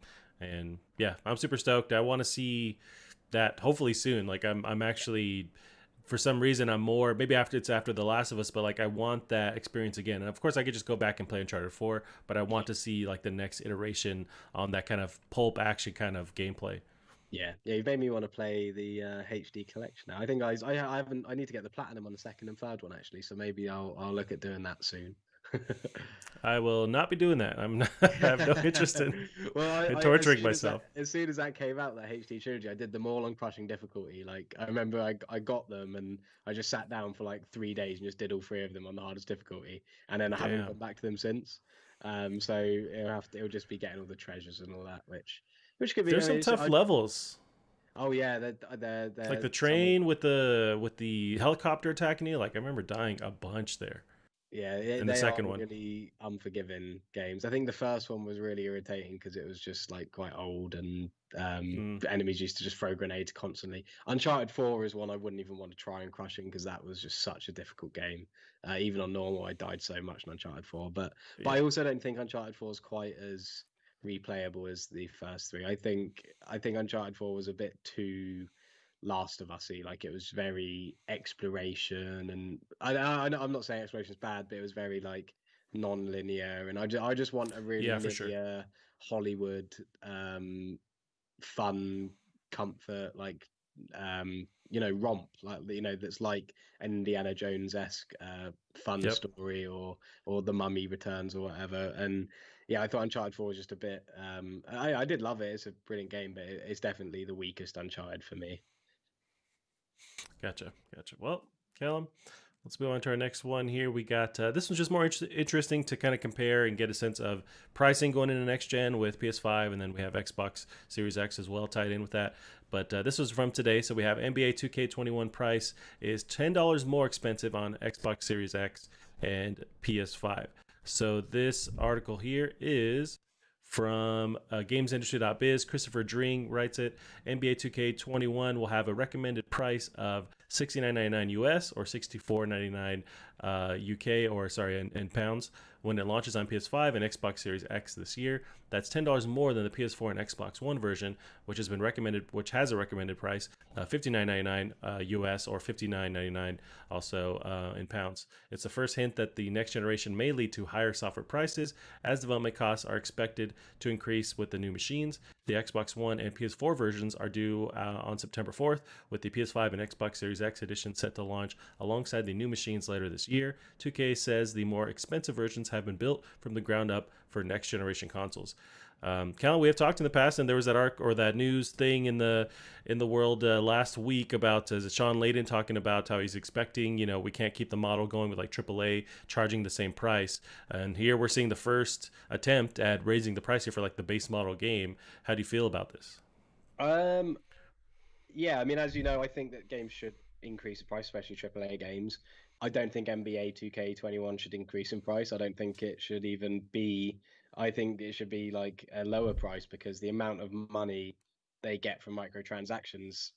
yeah, I'm super stoked. I want to see that hopefully soon. Like I'm actually, for some reason, I'm more maybe after it's after The Last of Us, but like I want that experience again. And of course, I could just go back and play Uncharted 4, but I want to see like the next iteration on that kind of pulp action kind of gameplay. Yeah, you've made me want to play the HD collection now. I think I haven't. I need to get the platinum on the second and third one actually. So maybe I'll look at doing that soon. I will not be doing that. I'm not, I have no interest Well, in as torturing soon as myself. that came out, that HD trilogy, I did them all on crushing difficulty. Like I remember, I got them and I just sat down for like 3 days and just did all three of them on the hardest difficulty, and then I haven't gone Damn. back to them since. So it'll just be getting all the treasures and all that, which could be. I There's mean, some tough levels. oh yeah, Like they're the some of train with the helicopter attacking you. Like I remember dying a bunch there yeah, in the they are second one. really unforgiving games. I think the first one was really irritating because it was just like quite old and Mm, the enemies used to just throw grenades constantly. Uncharted 4 is one I wouldn't even want to try and crushing because that was just such a difficult game. Even on normal, I died so much in Uncharted 4. But yeah. I also don't think Uncharted 4 is quite as replayable as the first three. I think Uncharted 4 was a bit too Last of Us-y. Like it was very exploration, and I'm not saying exploration is bad, but it was very like non-linear, and I just want a really Yeah, for sure. linear Hollywood fun comfort like romp like that's like an Indiana Jones esque fun Yep. story or The Mummy Returns or whatever. And yeah, I thought Uncharted 4 was just a bit I did love it. It's a brilliant game, but it's definitely the weakest Uncharted for me. Gotcha. Gotcha. Well, Callum, let's move on to our next one here. We got this one's just more interesting to kind of compare and get a sense of pricing going into next gen with PS5, and then we have Xbox Series X as well tied in with that. But this was from today, so we have NBA 2K21 price is $10 more expensive on Xbox Series X and PS5. So this article here is from gamesindustry.biz. Christopher Dring writes it. NBA 2K21 will have a recommended price of $69.99 US or $64.99 UK, or sorry, in pounds when it launches on PS5 and Xbox Series X this year. That's $10 more than the PS4 and Xbox One version, which has a recommended price $59.99 US or $59.99 also in pounds. It's the first hint that the next generation may lead to higher software prices as development costs are expected to increase with the new machines. The Xbox One and PS4 versions are due on September 4th, with the PS5 and Xbox Series X edition set to launch alongside the new machines later this year. 2K says the more expensive versions have been built from the ground up for next generation consoles. Callum, we have talked in the past, and there was that arc or that news thing in the world last week about Sean Layden talking about how he's expecting, we can't keep the model going with like AAA charging the same price. And here we're seeing the first attempt at raising the price here for like the base model game. How do you feel about this? um Yeah, I mean, as you know, I think that games should increase in price, especially AAA games. I don't think NBA 2K21 should increase in price. I don't think it should even be. I think it should be like a lower price because the amount of money they get from microtransactions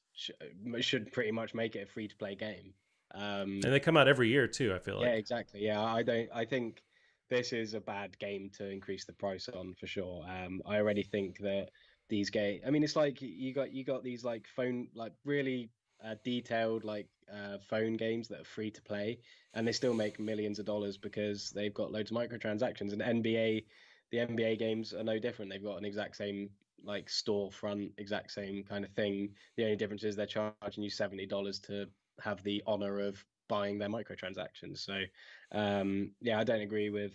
should pretty much make it a free-to-play game. Um, And they come out every year too, I feel yeah, like. exactly. Yeah, I don't. I think this is a bad game to increase the price on for sure. I already think that these games. I mean, it's like you got these like phone like really detailed like phone games that are free to play, and they still make millions of dollars because they've got loads of microtransactions. And the NBA games are no different. They've got an exact same like storefront, exact same kind of thing. The only difference is they're charging you $70 to have the honor of buying their microtransactions. So yeah, I don't agree with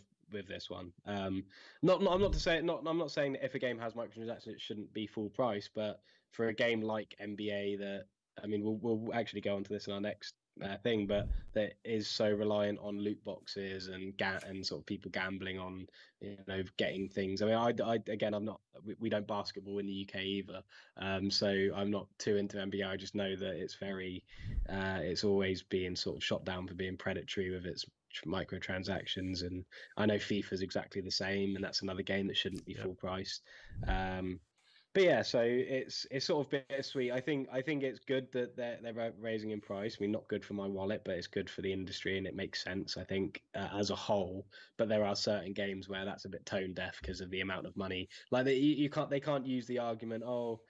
this one. I'm not to say not. I'm not saying that if a game has microtransactions, it shouldn't be full price. But for a game like NBA, that I mean, we'll actually go onto this in our next thing, but that is so reliant on loot boxes and sort of people gambling on getting things. I mean, I again, I'm not. We don't basketball in the UK either, so I'm not too into NBA. I just know that it's always being sort of shot down for being predatory with its microtransactions, and I know FIFA is exactly the same, and that's another game that shouldn't be Yep. full price. Um, But yeah, so it's sort of bittersweet. I think it's good that they're raising in price. I mean, not good for my wallet, but it's good for the industry and it makes sense. I think as a whole. But there are certain games where that's a bit tone deaf because of the amount of money. Like you can't they can't use the argument, oh,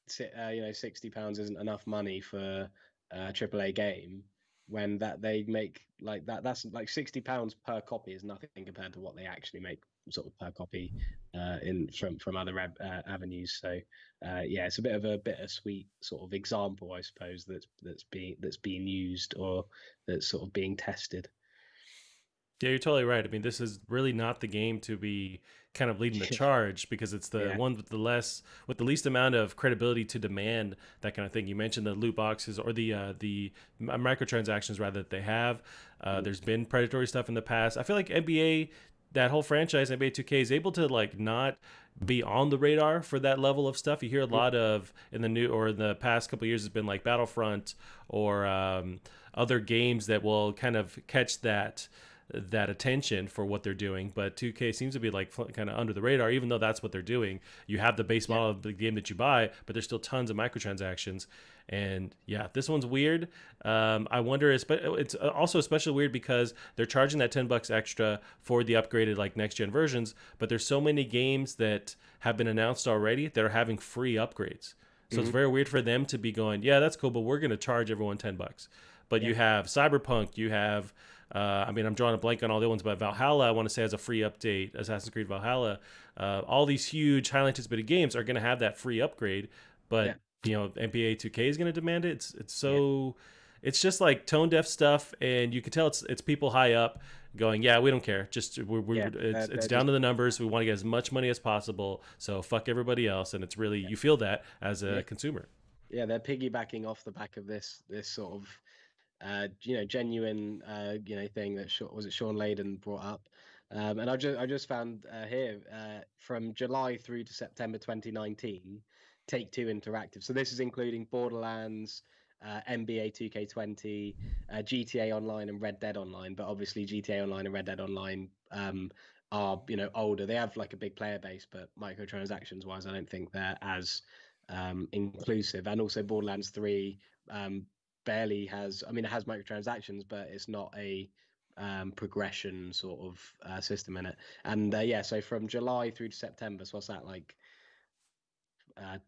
£60 isn't enough money for a AAA game when that they make like that's like £60 per copy is nothing compared to what they actually make sort of per copy in from other avenues. So yeah, it's a bit of a bittersweet sort of example, I suppose, that's being used or that's sort of being tested. Yeah, you're totally right. I mean, this is really not the game to be kind of leading the charge because it's the Yeah. one with the least amount of credibility to demand that kind of thing. You mentioned the loot boxes or the microtransactions rather that they have. Mm. There's been predatory stuff in the past. I feel like NBA, that whole franchise, NBA 2K, is able to like not be on the radar for that level of stuff. You hear a Mm. lot of in the new or in the past couple of years has been like Battlefront or other games that will kind of catch that attention for what they're doing. But 2K seems to be like kind of under the radar, even though that's what they're doing. You have the base Yeah. model of the game that you buy, but there's still tons of microtransactions. And yeah, this one's weird. I wonder, it's also especially weird because they're charging that $10 extra for the upgraded like next gen versions, but there's so many games that have been announced already that are having free upgrades. So it's Hmm. very weird for them to be going, yeah, that's cool, but we're going to charge everyone $10. But Yeah. you have Cyberpunk, you have I mean, I'm drawing a blank on all the ones, but Valhalla, I want to say, has a free update. Assassin's Creed Valhalla. All these huge, highly anticipated games are going to have that free upgrade, Yeah. but NBA 2K is going to demand it. It's Yeah. so, it's just like tone deaf stuff, and you can tell it's people high up going, yeah, we don't care. Just Yeah. it's They're down just to the numbers. We want to get as much money as possible. So fuck everybody else, and it's really yeah. you feel that as a Yeah. consumer. Yeah, they're piggybacking off the back of this sort of genuine thing that was it Sean Layden brought up, and I just found here from July through to September 2019, Take Two Interactive. So this is including Borderlands, NBA 2K20, GTA Online, and Red Dead Online. But obviously GTA Online and Red Dead Online are older. They have like a big player base, but microtransactions wise, I don't think they're as inclusive. And also Borderlands 3 barely has. I mean, it has microtransactions, but it's not a progression sort of system in it. And yeah, so from July through to September, so what's that like?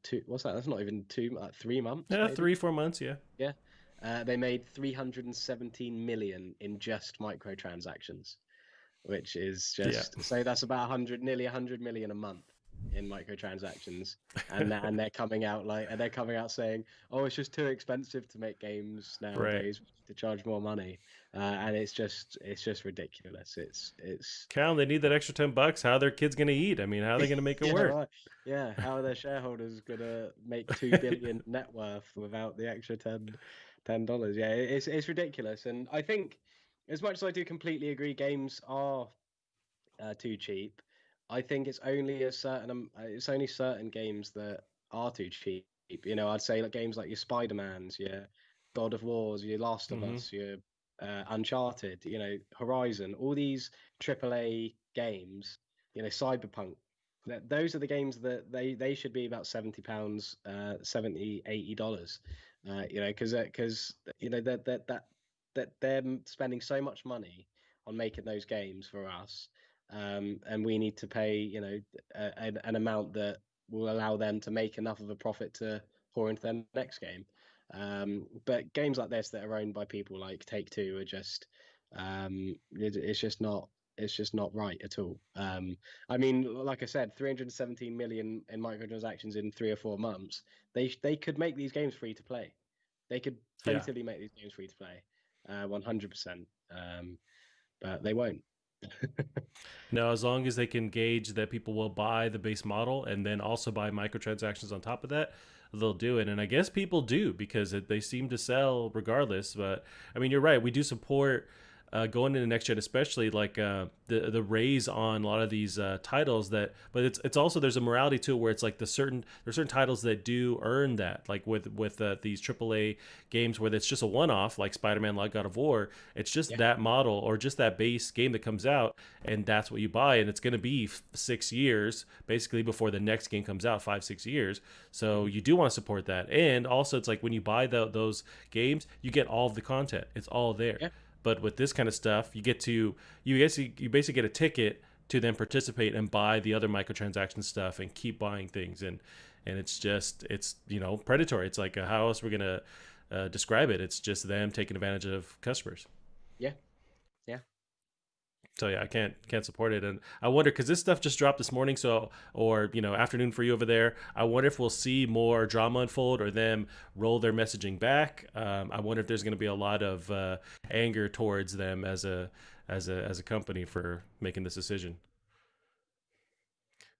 Two. What's that? That's not even two. 3 months Yeah, maybe. 3 4 months. Yeah, Yeah. They made 317 million in just microtransactions, which is yeah. just so that's about 100, nearly 100 million a month in microtransactions, and they're coming out saying, "Oh, it's just too expensive to make games Right. nowadays to charge more money," and it's just ridiculous. It's Cal, they need that extra $10. How are their kids gonna eat? I mean, how are they gonna make it yeah, work? right. Yeah, how are their shareholders gonna make 2 billion net worth without the extra $10? Yeah, it's ridiculous, and I think as much as I do completely agree, games are too cheap. I think it's only certain games that are too cheap. I'd say like games like your Spider Mans, your God of Wars, your Last of Hmm. Us, your Uncharted, Horizon, all these AAA games, Cyberpunk. Those are the games that they should be about £70, 70, $80. Because that they're spending so much money on making those games for us, and we need to pay an amount that will allow them to make enough of a profit to pour into their next game. But games like this that are owned by people like Take Two are just it's just not right at all. I mean, like I said, 317 million in microtransactions in 3 or 4 months. They could make these games free to play. They could Yeah. totally make these games free to play, 100%. But they won't. No, as long as they can gauge that people will buy the base model and then also buy microtransactions on top of that, they'll do it. And I guess people do because they seem to sell regardless. But I mean, you're right. We do support. going into next gen, especially like the raise on a lot of these titles that, but it's also there's a morality to it where it's like there's certain titles that do earn that, like with these AAA games where it's just a one off, like Spider-Man, like God of War. It's just Yeah. that model or just that base game that comes out, and that's what you buy, and it's going to be 6 years basically before the next game comes out, 5 6 years. So Mhm. you do want to support that, and also it's like when you buy those games, you get all of the content. It's all there. Yeah. But with this kind of stuff, you basically get a ticket to then participate and buy the other microtransaction stuff and keep buying things, and it's predatory. It's like how else we're gonna describe it? It's just them taking advantage of customers. Yeah. Yeah. So yeah, I can't support it, and I wonder because this stuff just dropped this morning, so or afternoon for you over there. I wonder if we'll see more drama unfold or them roll their messaging back. I wonder if there's going to be a lot of anger towards them as a company for making this decision.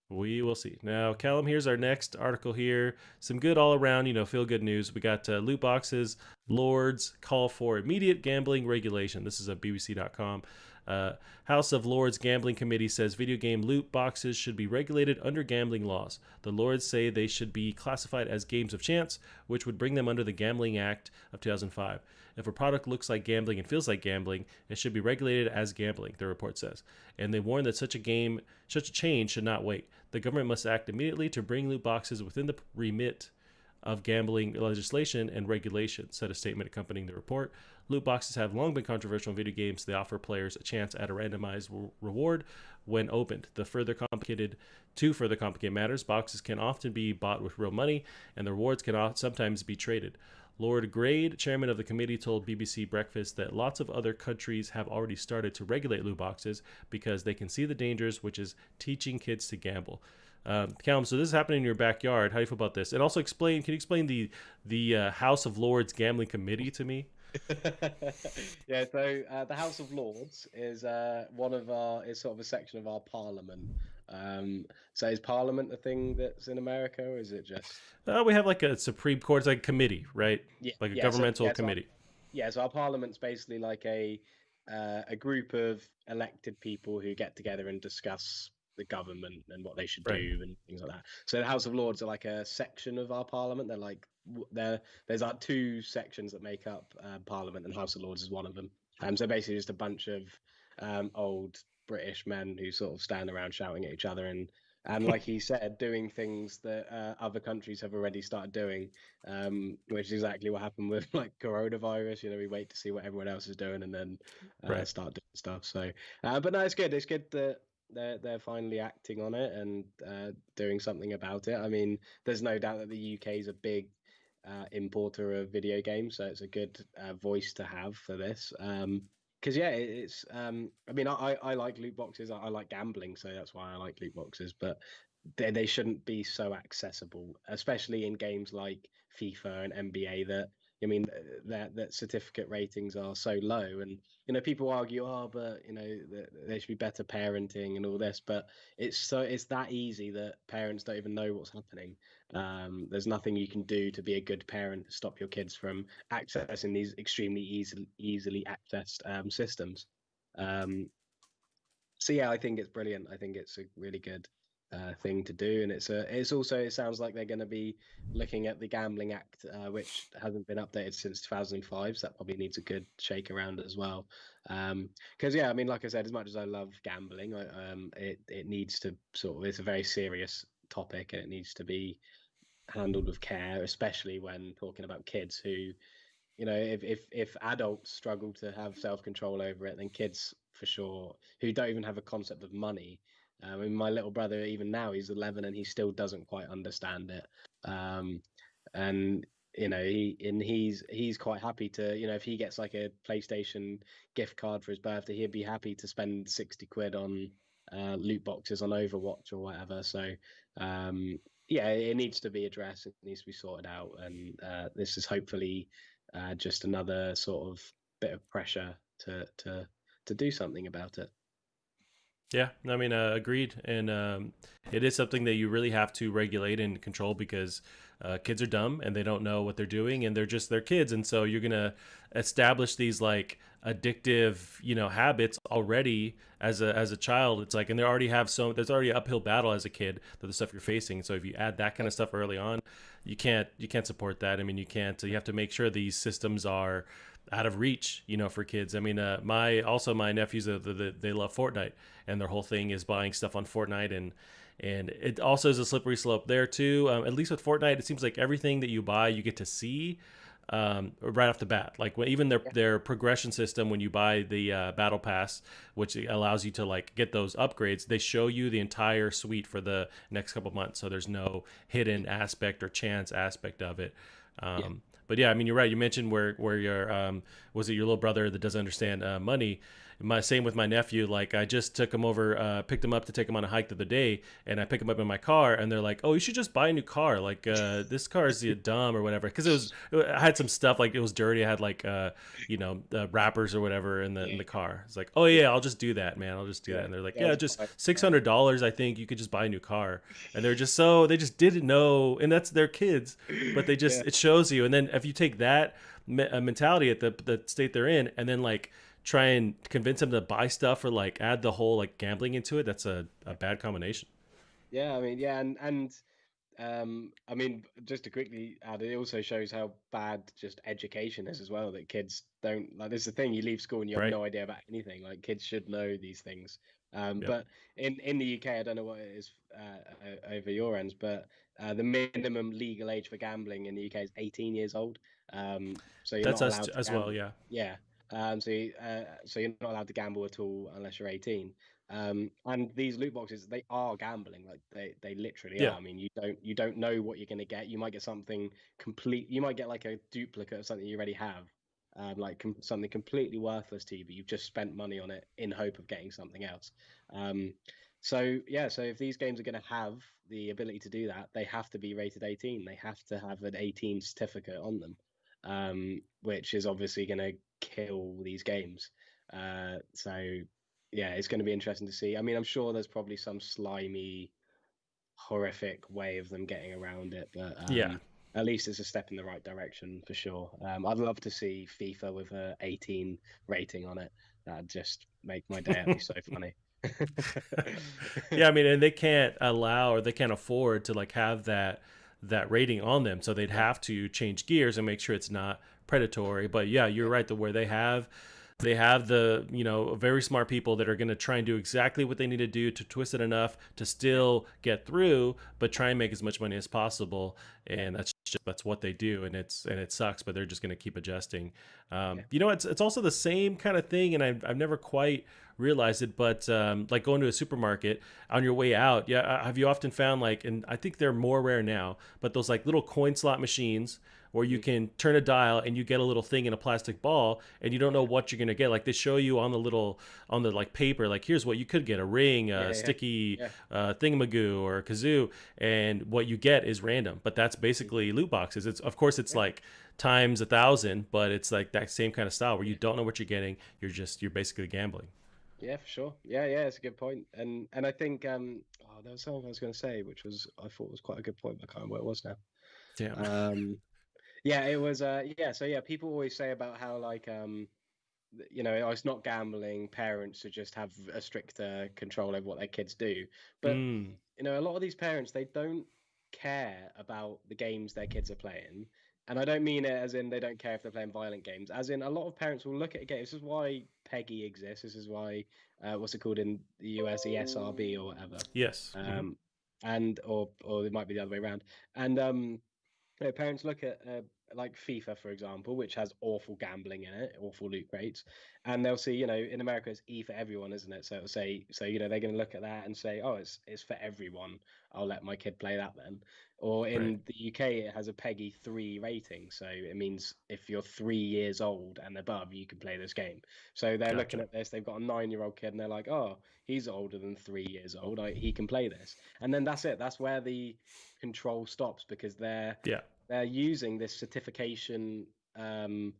We will see. Now, Callum, here's our next article here. Some good all around, feel good news. We got loot boxes. Lords call for immediate gambling regulation. This is a BBC.com. Uh, House of Lords Gambling Committee says video game loot boxes should be regulated under gambling laws. The Lords say they should be classified as games of chance, which would bring them under the Gambling Act of 2005. If a product looks like gambling and feels like gambling, it should be regulated as gambling, the report says. And they warn that such a change should not wait. The government must act immediately to bring loot boxes within the remit of gambling legislation and regulation, said a statement accompanying the report. Loot boxes have long been controversial in video games. They offer players a chance at a randomized reward when opened. To further complicate matters, boxes can often be bought with real money, and the rewards can sometimes be traded. Lord Grade, chairman of the committee, told BBC Breakfast that lots of other countries have already started to regulate loot boxes because they can see the dangers, which is teaching kids to gamble. Callum, so this is happening in your backyard. How do you feel about this? And also can you explain the House of Lords Gambling Committee to me? Yeah, so the House of Lords is is sort of a section of our Parliament. So is Parliament a thing that's in America, or is it just? We have like a Supreme Court, it's like a committee, right? Yeah, Like a yeah. So governmental committee. so our Parliament's basically like a group of elected people who get together and discuss the government and what they should Right. do and things like that. So the House of Lords are like a section of our Parliament. They're like there's like two sections that make up Parliament, and House of Lords is one of them. So basically, just a bunch of old British men who sort of stand around shouting at each other and like he said, doing things that other countries have already started doing, which is exactly what happened with like coronavirus. We wait to see what everyone else is doing and then Right. start doing stuff. So, but no, it's good. It's good that they're finally acting on it and doing something about it. I mean, there's no doubt that the UK is a big importer of video games, so it's a good voice to have for this. Because yeah, it's I mean, I like loot boxes. I like gambling, so that's why I like loot boxes. But they shouldn't be so accessible, especially in games like FIFA and NBA. That I mean, that certificate ratings are so low, and people argue, oh, but there should be better parenting and all this, but it's that easy that parents don't even know what's happening. There's nothing you can do to be a good parent to stop your kids from accessing these extremely easily accessed systems. Um, so yeah, I think it's brilliant. I think it's a really good thing to do, and it's also it sounds like they're going to be looking at the Gambling Act, which hasn't been updated since 2005, so that probably needs a good shake around as well. Because yeah, I mean, like I said, as much as I love gambling, it needs to sort of it's a very serious topic, and it needs to be handled with care, especially when talking about kids who if adults struggle to have self-control over it, then kids for sure who don't even have a concept of money. I mean, my little brother, even now, he's 11 and he still doesn't quite understand it. And he's quite happy to if he gets like a PlayStation gift card for his birthday, he'd be happy to spend 60 quid on loot boxes on Overwatch or whatever. So yeah, it needs to be addressed. It needs to be sorted out, and this is hopefully just another sort of bit of pressure to do something about it. Yeah, I mean, agreed, and it is something that you really have to regulate and control because kids are dumb and they don't know what they're doing, and they're kids, and so you're gonna establish these like addictive, habits already as a child. It's like, and they already have there's already an uphill battle as a kid that the stuff you're facing. So if you add that kind of stuff early on, you can't support that. I mean, you can't. You have to make sure these systems are out of reach, for kids. I mean, my nephews, they love Fortnite, and their whole thing is buying stuff on Fortnite, and it also is a slippery slope there too. At least with Fortnite, it seems like everything that you buy, you get to see right off the bat. Like even their progression system, when you buy the battle pass, which allows you to like get those upgrades, they show you the entire suite for the next couple months. So there's no hidden aspect or chance aspect of it. Yeah. But yeah, I mean, you're right. You mentioned where your was it your little brother that doesn't understand money. Same with my nephew. Like I just took him over, picked him up to take him on a hike the other day, and I pick him up in my car, and they're like, "Oh, you should just buy a new car. Like this car is dumb or whatever." Because I had some stuff like it was dirty. I had like wrappers or whatever in the car. It's like, "Oh yeah, I'll just do that, man. I'll just do that." And they're like, Yeah, "Yeah, it's just fine. $600. I think you could just buy a new car." And they just didn't know, and that's their kids, but they just Yeah. it shows you. And then if you take that mentality at the state they're in, and then like try and convince them to buy stuff or like add the whole like gambling into it, that's a bad combination. Yeah, I mean, yeah, and I mean, just to quickly add, it also shows how bad just education is as well. That kids don't like. This is the thing: you leave school and you have Right. no idea about anything. Like kids should know these things. Yep. But in the UK, I don't know what it is over your ends, but the minimum legal age for gambling in the UK is 18 years old. So you're That's not us allowed to as well. gamble. Yeah. Yeah. So you're not allowed to gamble at all unless you're 18. And these loot boxes, they are gambling, like they literally Yeah. are. I mean, you don't know what you're going to get. You might get something complete. You might get like a duplicate of something you already have, like something completely worthless to you, but you've just spent money on it in hope of getting something else. Um, so yeah, so if these games are going to have the ability to do that, they have to be rated 18. They have to have an 18 certificate on them, which is obviously going to kill these games. So yeah, it's going to be interesting to see. I mean, I'm sure there's probably some slimy, horrific way of them getting around it, but Yeah. at least it's a step in the right direction for sure. I'd love to see FIFA with a 18 rating on it. That'd just make my day. That'd be so funny. Yeah, I mean, and they can't allow or they can't afford to like have that rating on them, so they'd Yeah, have to change gears and make sure it's not predatory. But yeah, you're yeah, right. The where they have the very smart people that are going to try and do exactly what they need to do to twist it enough to yeah, still get through, but try and make as much money as possible. yeah, And that's what they do, and it sucks, but they're just going to keep adjusting. yeah, It's also the same kind of thing, and I've never quite realized it, but like going to a supermarket on your way out, yeah, have you often found like, and I think they're more rare now, but those like little coin slot machines where you mhm, can turn a dial and you get a little thing in a plastic ball and you don't know yeah, what you're gonna get. Like they show you on the like paper, like here's what you could get: a ring, a yeah, yeah, sticky yeah. thingamagoo, or a kazoo, and what you get is random. But that's Mhm, basically loot boxes. It's of course it's yeah, like times 1,000, but it's like that same kind of style where you yeah. don't know what you're getting. You're basically gambling. Yeah, for sure. Yeah, yeah, it's a good point. And I think oh, there was something I was going to say, which was I thought was quite a good point, but I can't remember what it was now. Damn. Um, yeah, it was yeah, so yeah, people always say about how like oh, it's not gambling, parents should just have a stricter control over what their kids do. But Mm. a lot of these parents, they don't care about the games their kids are playing. And I don't mean it as in they don't care if they're playing violent games, as in a lot of parents will look at a game. This is why Peggy exists. This is why, what's it called in the US, ESRB or whatever. Yes. Hmm. Um, and or it might be the other way around. And parents look at like FIFA, for example, which has awful gambling in it, awful loot crates, and they'll see, in America it's E for everyone, isn't it? So it'll say, so they're going to look at that and say, oh, it's for everyone. I'll let my kid play that then. Or Right. in the UK, it has a Peggy 3 rating, so it means if you're 3 years old and above, you can play this game. So they're looking Gotcha. at this. They've got a 9-year-old kid, and they're like, oh, he's older than 3 years old. He can play this, and then that's it. That's where the control stops because Yeah. they're using this certification um,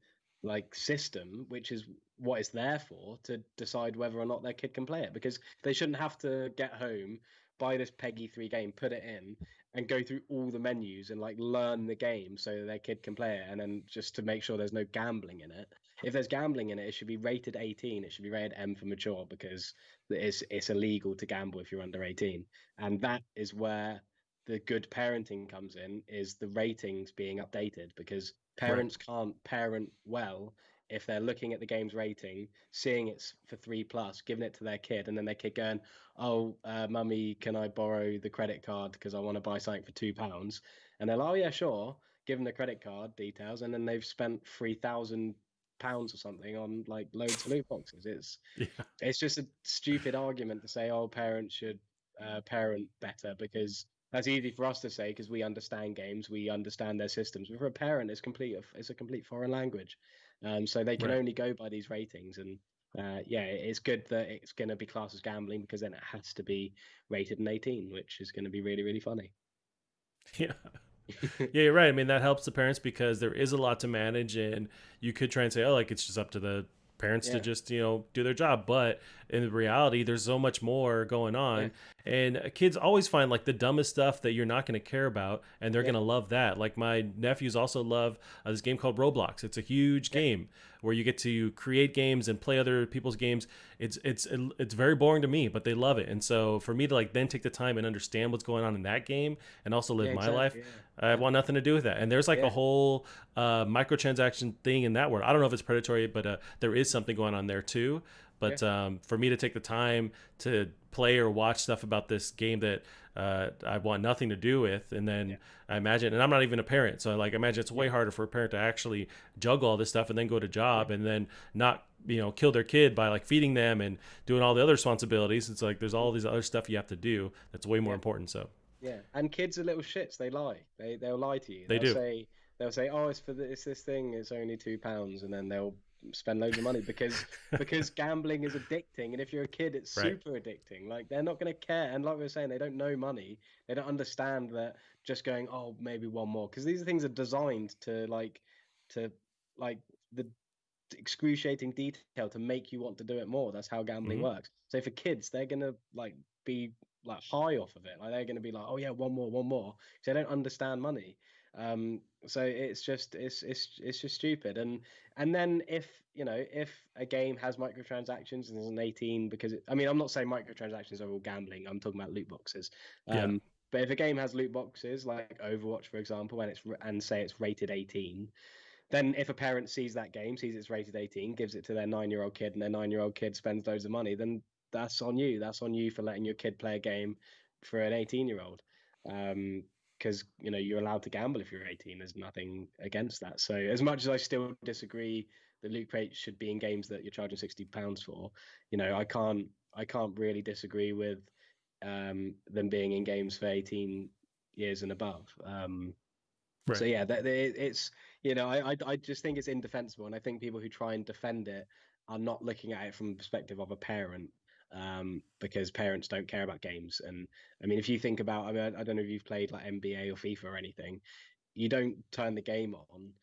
like system, which is what it's there for, to decide whether or not their kid can play it. Because they shouldn't have to get home, buy this Peggy 3 game, put it in, and go through all the menus and like learn the game so that their kid can play it, and then just to make sure there's no gambling in it. If there's gambling in it, it should be rated 18. It should be rated M for mature, because it's illegal to gamble if you're under 18. And that is where the good parenting comes in, is the ratings being updated, because Right. parents can't parent well if they're looking at the game's rating, seeing it's for 3+, giving it to their kid, and then their kid going, "Oh, mummy, can I borrow the credit card because I want to buy something for £2?" And they're like, "Oh yeah, sure." Give them the credit card details, and then they've spent £3,000 or something on like loads of loot boxes. Yeah. It's just a stupid argument to say, "Oh, parents should parent better," because that's easy for us to say because we understand games, we understand their systems. But for a parent, it's a complete foreign language, so they can Right. only go by these ratings. And yeah, it's good that it's going to be classed as gambling, because then it has to be rated an 18, which is going to be really, really funny. Yeah. Yeah, you're right. I mean, that helps the parents because there is a lot to manage, and you could try and say, oh, like it's just up to the parents to Yeah, just, do their job. But in reality, there's so much more going yeah, on. And kids always find like the dumbest stuff that you're not going to care about, and they're yeah, going to love that. Like my nephews also love this game called Roblox. It's a huge yeah, game where you get to create games and play other people's games. It's very boring to me, but they love it. And so for me to like then take the time and understand what's going on in that game and also live yeah, my life, exactly. I Yeah, want nothing to do with that. And there's like a yeah, whole microtransaction thing in that world. I don't know if it's predatory, but there is something going on there too. yeah, But for me to take the time to play or watch stuff about this game that I want nothing to do with, and then yeah, I imagine, and I'm not even a parent, so like I imagine it's yeah, way harder for a parent to actually juggle all this stuff and then go to yeah, job and then not kill their kid by like feeding them and doing all the other responsibilities. It's like there's yeah. all these other stuff you have to do that's way more Yeah. important. So Yeah, and kids are little shits. They lie. They'll lie to you. they do. They'll say, "Oh, it's for this thing. It's only £2," and then they'll spend loads of money, because gambling is addicting. And if you're a kid, it's Right. super addicting. Like they're not gonna care. And like we were saying, they don't know money. They don't understand that just going, "Oh, maybe one more," because these things are designed to like the excruciating detail to make you want to do it more. That's how gambling Hmm. works. So for kids, they're gonna like be like high off of it. Like they're gonna be like, "Oh yeah, one more," because they don't understand money. So it's just stupid. And then if if a game has microtransactions and there's an 18, because I mean, I'm not saying microtransactions are all gambling. I'm talking about loot boxes. Yeah. But if a game has loot boxes like Overwatch, for example, and say it's rated 18, then if a parent sees that game, sees it's rated 18, gives it to their 9-year-old kid, and their 9-year-old kid spends loads of money, then that's on you. That's on you for letting your kid play a game for an 18-year-old. Because you're allowed to gamble if you're 18. There's nothing against that. So as much as I still disagree that loot crates should be in games that you're charging £60 for, I can't really disagree with them being in games for 18 years and above. So Right. yeah, it's I just think it's indefensible, and I think people who try and defend it are not looking at it from the perspective of a parent, because parents don't care about games. And I mean, if you think about, I mean, I don't know if you've played like NBA or FIFA or anything, you don't turn the game on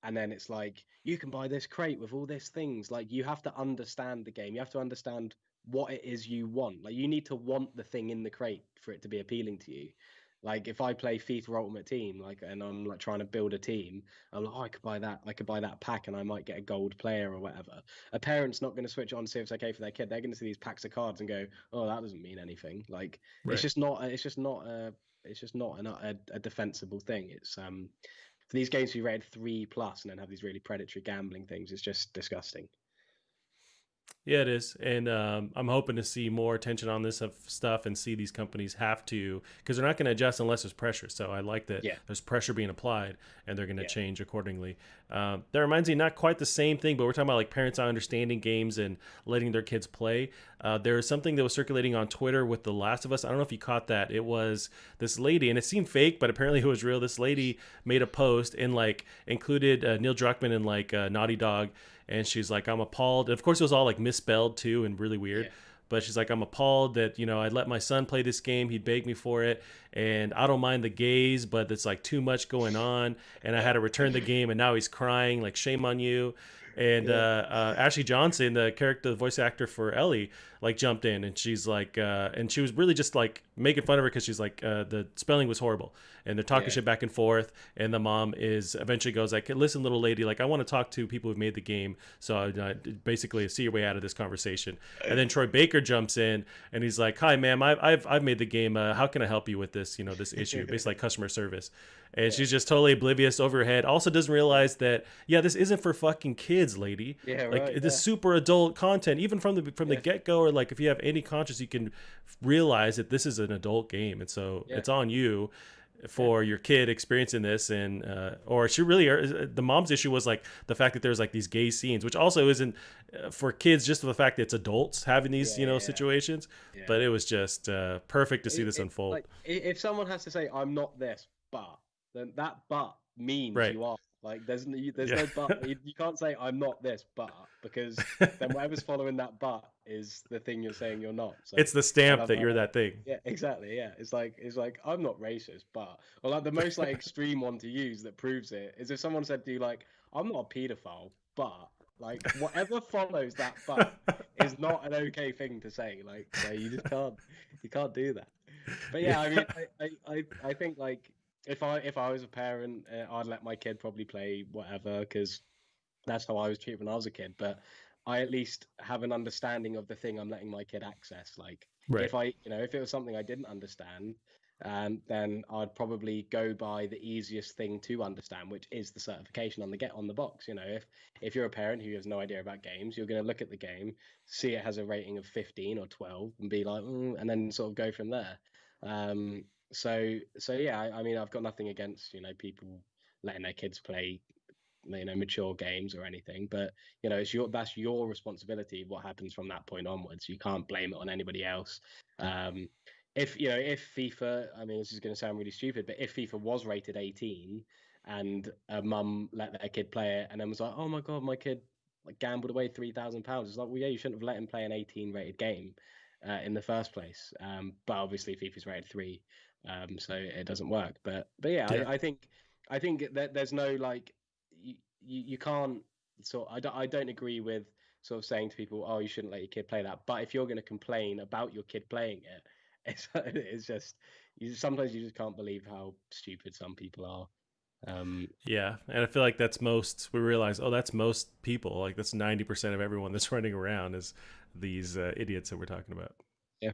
and then it's like you can buy this crate with all these things. Like you have to understand the game. You have to understand what it is you want. Like you need to want the thing in the crate for it to be appealing to you. Like if I play FIFA Ultimate Team, like, and I'm like trying to build a team, I'm like, oh, I could buy that. I could buy that pack, and I might get a gold player or whatever. A parent's not going to switch it on to see if it's okay for their kid. They're going to see these packs of cards and go, oh, that doesn't mean anything. Like it's Right. just not. It's just not. It's just not a defensible thing. It's for these games to be rated 3+ and then have these really predatory gambling things, it's just disgusting. Yeah, it is, and I'm hoping to see more attention on this stuff and see these companies have to, because they're not going to adjust unless there's pressure. So I like that Yeah, there's pressure being applied, and they're going to yeah, change accordingly. That reminds me, not quite the same thing, but we're talking about like parents not understanding games and letting their kids play. There is something that was circulating on Twitter with The Last of Us. I don't know if you caught that. It was this lady, and it seemed fake, but apparently it was real. This lady made a post and like included Neil Druckmann and like Naughty Dog, and she's like, I'm appalled. And of course, it was all like misspelled too and really weird. yeah, but she's like, I'm appalled that, I let my son play this game. He'd beg me for it. And I don't mind the gays, but it's like too much going on. And I had to return the game, and now he's crying, like, shame on you. And Yeah. Ashley Johnson, the character, the voice actor for Ellie, like jumped in, and she's like, and she was really just like making fun of her because she's like, the spelling was horrible, and they're talking Yeah. shit back and forth. And the mom is eventually goes like, listen, little lady, like, I want to talk to people who've made the game, so basically see your way out of this conversation. And then Troy Baker jumps in, and he's like, hi, ma'am, I've made the game. How can I help you with this, this issue? Basically, like customer service. And she's just totally oblivious, over her head. Also doesn't realize that, yeah, this isn't for fucking kids, lady. Yeah, Like, right. this super adult content, even from the get go, or like if you have any conscience, you can realize that this is an adult game, and so it's on you for your kid experiencing this. And or she really, the mom's issue was like the fact that there's like these gay scenes, which also isn't for kids, just the fact that it's adults having these situations. Yeah. But it was just perfect to see this unfold. Like, if someone has to say, I'm not this, but, then that but means you are. Like, there's no but. You can't say I'm not this, but, because then whatever's following that but is the thing you're saying you're not. So it's the stamp that you're that thing. Yeah, exactly. Yeah, it's like I'm not racist, but, or like the most like extreme one to use that proves it is if someone said to you like, I'm not a pedophile, but, like, whatever follows that but is not an okay thing to say. Like, so you just can't do that. But yeah, I mean, I think like, if I was a parent, I'd let my kid probably play whatever, because that's how I was treated when I was a kid. But I at least have an understanding of the thing I'm letting my kid access. Like, if if it was something I didn't understand, then I'd probably go by the easiest thing to understand, which is the certification on the box. If you're a parent who has no idea about games, you're going to look at the game, see it has a rating of 15 or 12, and be like, and then sort of go from there. So yeah, I mean, I've got nothing against people letting their kids play mature games or anything, but that's your responsibility. What happens from that point onwards, you can't blame it on anybody else. If FIFA, I mean, this is going to sound really stupid, but if FIFA was rated 18 and a mum let their kid play it and then was like, oh my god, my kid like gambled away £3,000, it's like, well, yeah, you shouldn't have let him play an 18 rated game in the first place. But obviously FIFA's rated 3, so it doesn't work. But yeah, I think that there's no like, you can't I don't agree with sort of saying to people, oh, you shouldn't let your kid play that. But if you're going to complain about your kid playing it, it's just sometimes you just can't believe how stupid some people are. Yeah, and I feel like we realize, that's most people, like that's 90% of everyone that's running around is these idiots that we're talking about. Yeah.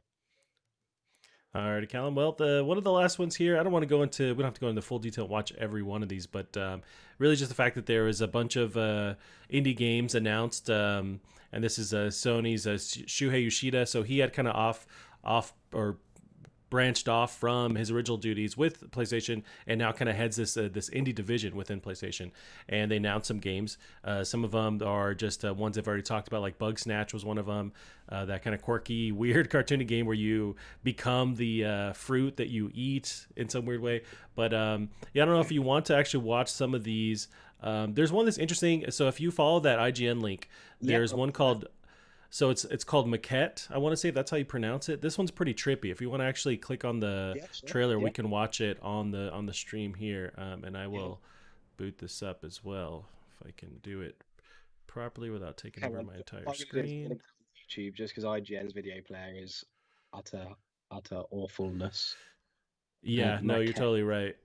All right, Callum. Well, one of the last ones here, we don't have to go into full detail and watch every one of these, but really just the fact that there is a bunch of indie games announced, and this is Sony's Shuhei Yoshida. So he had kind of branched off from his original duties with PlayStation, and now kind of heads this indie division within PlayStation. And they announced some games. Some of them are just ones I've already talked about, like Bug Snatch was one of them. That kind of quirky, weird, cartoony game where you become the fruit that you eat in some weird way. But I don't know if you want to actually watch some of these. There's one that's interesting. So if you follow that IGN link, there's one called. So it's called Maquette. I want to say that's how you pronounce it. This one's pretty trippy. If you want to actually click on the trailer, we can watch it on the stream here. And I will boot this up as well if I can do it properly without taking over my entire screen. YouTube, just because IGN's video player is utter awfulness. Yeah, no, you're totally right.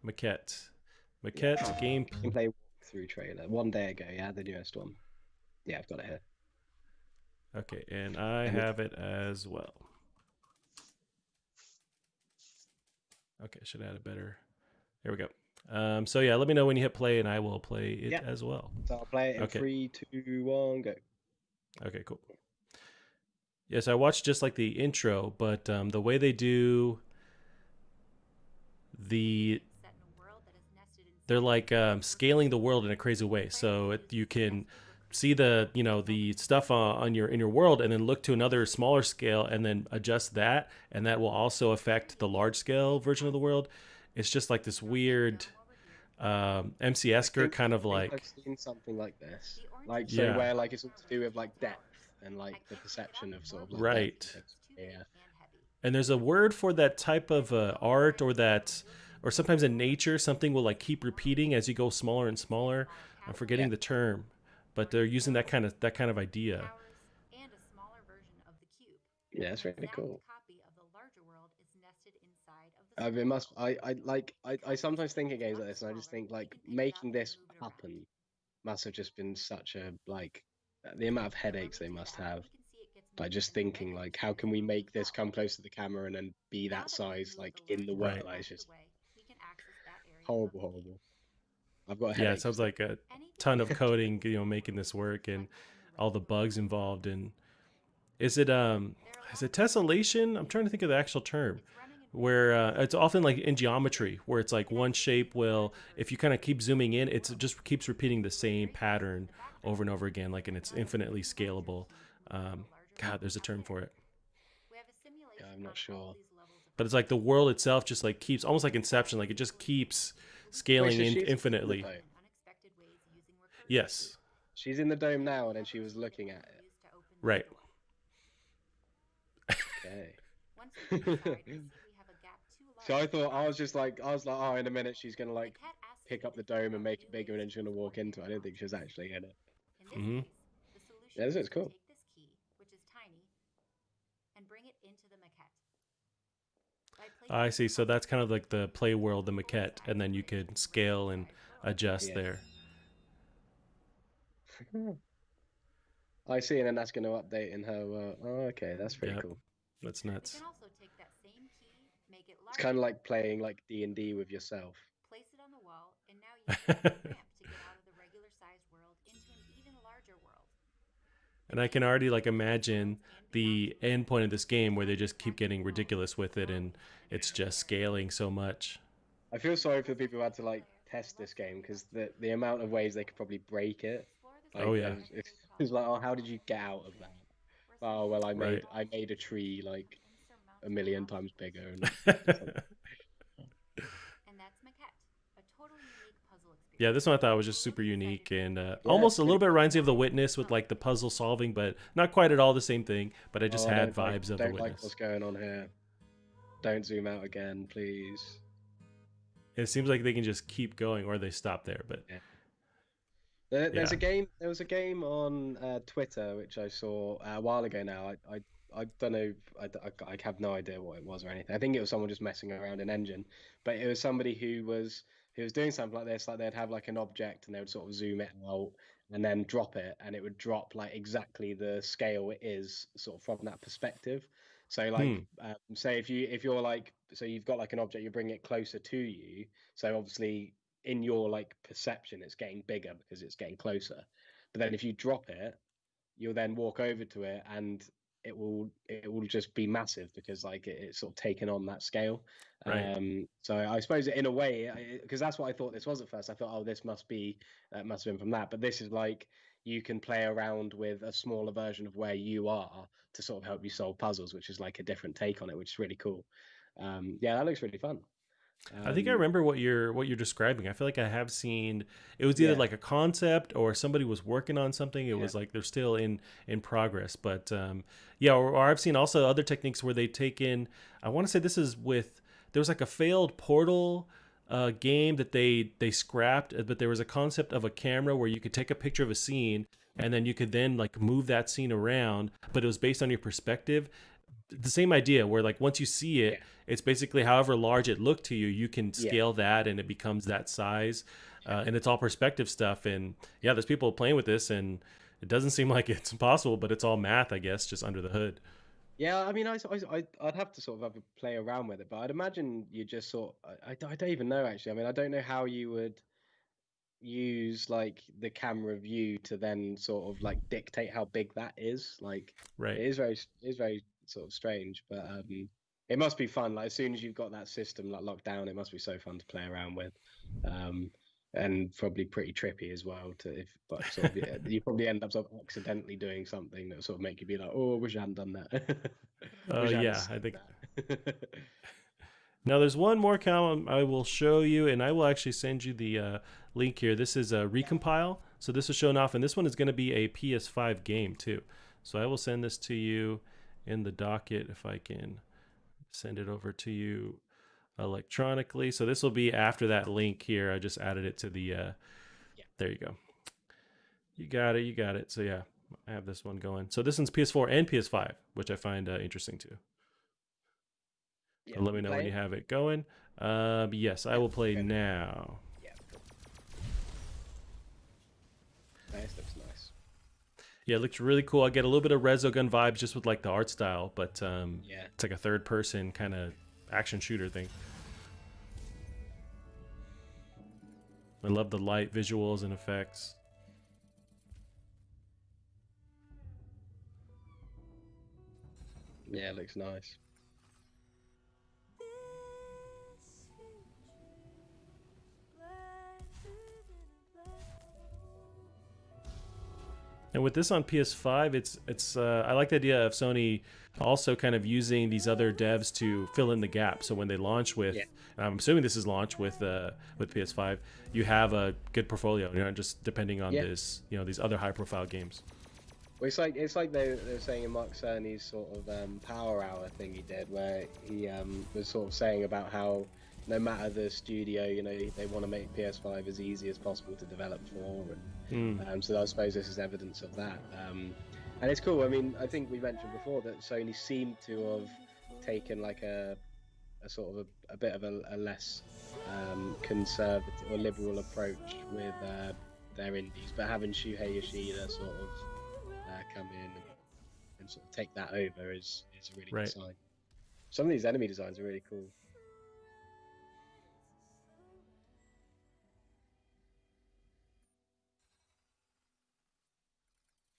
Maquette gameplay walkthrough trailer 1 day ago. Yeah, the newest one. Yeah, I've got it here. Okay, and I have it as well. Okay, should add it better. There we go. So yeah, let me know when you hit play, and I will play it as well. So I'll play it in 3, 2, 1, go. Okay, cool. Yes, I watched just like the intro, but the way they do they're like scaling the world in a crazy way. So you can see the stuff in your world, and then look to another smaller scale, and then adjust that, and that will also affect the large scale version of the world. It's just like this weird MCS kind of like. I've seen something like this, like where like it's all to do with like depth and like the perception of sort of like depth and Right. things. Yeah. And there's a word for that type of art, or that, or sometimes in nature, something will like keep repeating as you go smaller and smaller. I'm Yeah. forgetting the term, but they're using that kind of idea. Yeah, that's really cool. I mean, must I sometimes think of games like this, and I just think like making this happen must have just been such a like the amount of headaches they must have. Like just thinking like how can we make this come close to the camera and then be that size like in the world? Right. Like it's just horrible, horrible. I've got a Yeah, it headache sounds just like a ton of coding, making this work, and all the bugs involved. And is it tessellation? I'm trying to think of the actual term. Where it's often like in geometry, where it's like one shape will, if you kind of keep zooming in, it just keeps repeating the same pattern over and over again, like, and it's infinitely scalable. God, there's a term for it. yeah, I'm not sure. But it's like the world itself just like keeps, almost like Inception, like it just keeps Wait, scaling so in she's in the infinitely. dome. Yes, She's in the dome now, and then she was looking at it. right. Okay. So I was just like oh, in a minute she's gonna like pick up the dome and make it bigger, and then she's gonna walk into it. I didn't think she was actually in it. Hmm. Yeah, this is cool. I see. So that's kind of like the play world, the maquette, and then you could scale and adjust Yeah. there. I see, and then that's going to update in her. Oh, okay, that's pretty Yep, cool. that's nuts. It's kind of like playing like D&D with yourself. And I can already like imagine the end point of this game where they just keep getting ridiculous with it, and it's just scaling so much. I feel sorry for the people who had to like test this game because the amount of ways they could probably break it. Oh Like, yeah, it's like, oh, how did you get out of that? Oh, well, right. I made a tree like a million times bigger, and Yeah, this one I thought was just super unique, and yeah, it's almost a pretty little bit cool. reminds me of The Witness with like the puzzle solving, but not quite at all the same thing. But I just Oh, I had vibes of The don't like Witness. what's going on here. Don't zoom out again, please. It seems like they can just keep going, or they stop there. But Yeah. There's yeah. a game. There was a game on Twitter which I saw a while ago now. I don't know. I have no idea what it was or anything. I think it was someone just messing around an engine, but it was somebody who was doing something like this. Like they'd have like an object and they would sort of zoom it out and then drop it, and it would drop like exactly the scale it is, sort of from that perspective. So Hmm. like, say if you're like, so you've got like an object, you bring it closer to you. So obviously in your like perception it's getting bigger because it's getting closer, but then if you drop it you'll then walk over to it and it will just be massive because like it's sort of taken on that scale. Right. So I suppose in a way, because that's what I thought this was at first. I thought, oh, this must be that must have been from that, but this is like you can play around with a smaller version of where you are to sort of help you solve puzzles, which is like a different take on it, which is really cool. Yeah, that looks really fun. I think I um remember what you're describing. I feel like I have seen, it was either yeah, like a concept or somebody was working on something. It yeah, was like they're still in progress. But yeah, or I've seen also other techniques where they take in. I want to say this is with, there was like a failed Portal game that they scrapped, but there was a concept of a camera where you could take a picture of a scene and then you could then like move that scene around, but it was based on your perspective. The same idea where like once you see yeah, it, it's basically however large it looked to you, you can yeah, scale that and it becomes that size. And it's all perspective stuff. And yeah, there's people playing with this, and it doesn't seem like it's impossible, but it's all math, I guess, just under the hood. yeah. I mean, I'd have to sort of have a play around with it, but I'd imagine you just sort. I don't even know actually. I mean, I don't know how you would use like the camera view to then sort of like dictate how big that is. Like, Right. it is very sort of strange, but it must be fun. Like as soon as you've got that system like locked down, it must be so fun to play around with. Um, and probably pretty trippy as well. To if, but sort of yeah, you probably end up sort of accidentally doing something that sort of make you be like, oh, I wish I hadn't done that. Wish I hadn't Yeah, I saved think. that. Now there's one more column I will show you, and I will actually send you the link here. This is a recompile. So this is shown off, and this one is going to be a PS5 game too. So I will send this to you in the docket if I can send it over to you electronically. So this will be after that link here. I just added it to the Yeah. there you go. You got it. So yeah, I have this one going. So this one's PS4 and PS5, which I find interesting too. Yeah. So let me know when you have it going. Yes, I will play now. Yeah. Cool. This looks nice. Yeah, it looks really cool. I get a little bit of Resogun vibes just with like the art style, but Yeah. it's like a third person kind of action shooter thing. I love the light visuals and effects. Yeah, it looks nice. And with this on PS5, it's I like the idea of Sony also kind of using these other devs to fill in the gap. So when they launch with, and I'm assuming this is launch with PS5, you have a good portfolio. You're not just depending on this, these other high profile games. Well, it's like they were saying in Mark Cerny's sort of Power Hour thing he did, where he was sort of saying about how no matter the studio, they want to make PS5 as easy as possible to develop for, and so I suppose this is evidence of that. And it's cool. I mean, I think we mentioned before that Sony seemed to have taken like a sort of a bit of a less conservative or liberal approach with their indies, but having Shuhei Yoshida sort of come in and sort of take that over is a really good sign. Some of these enemy designs are really cool.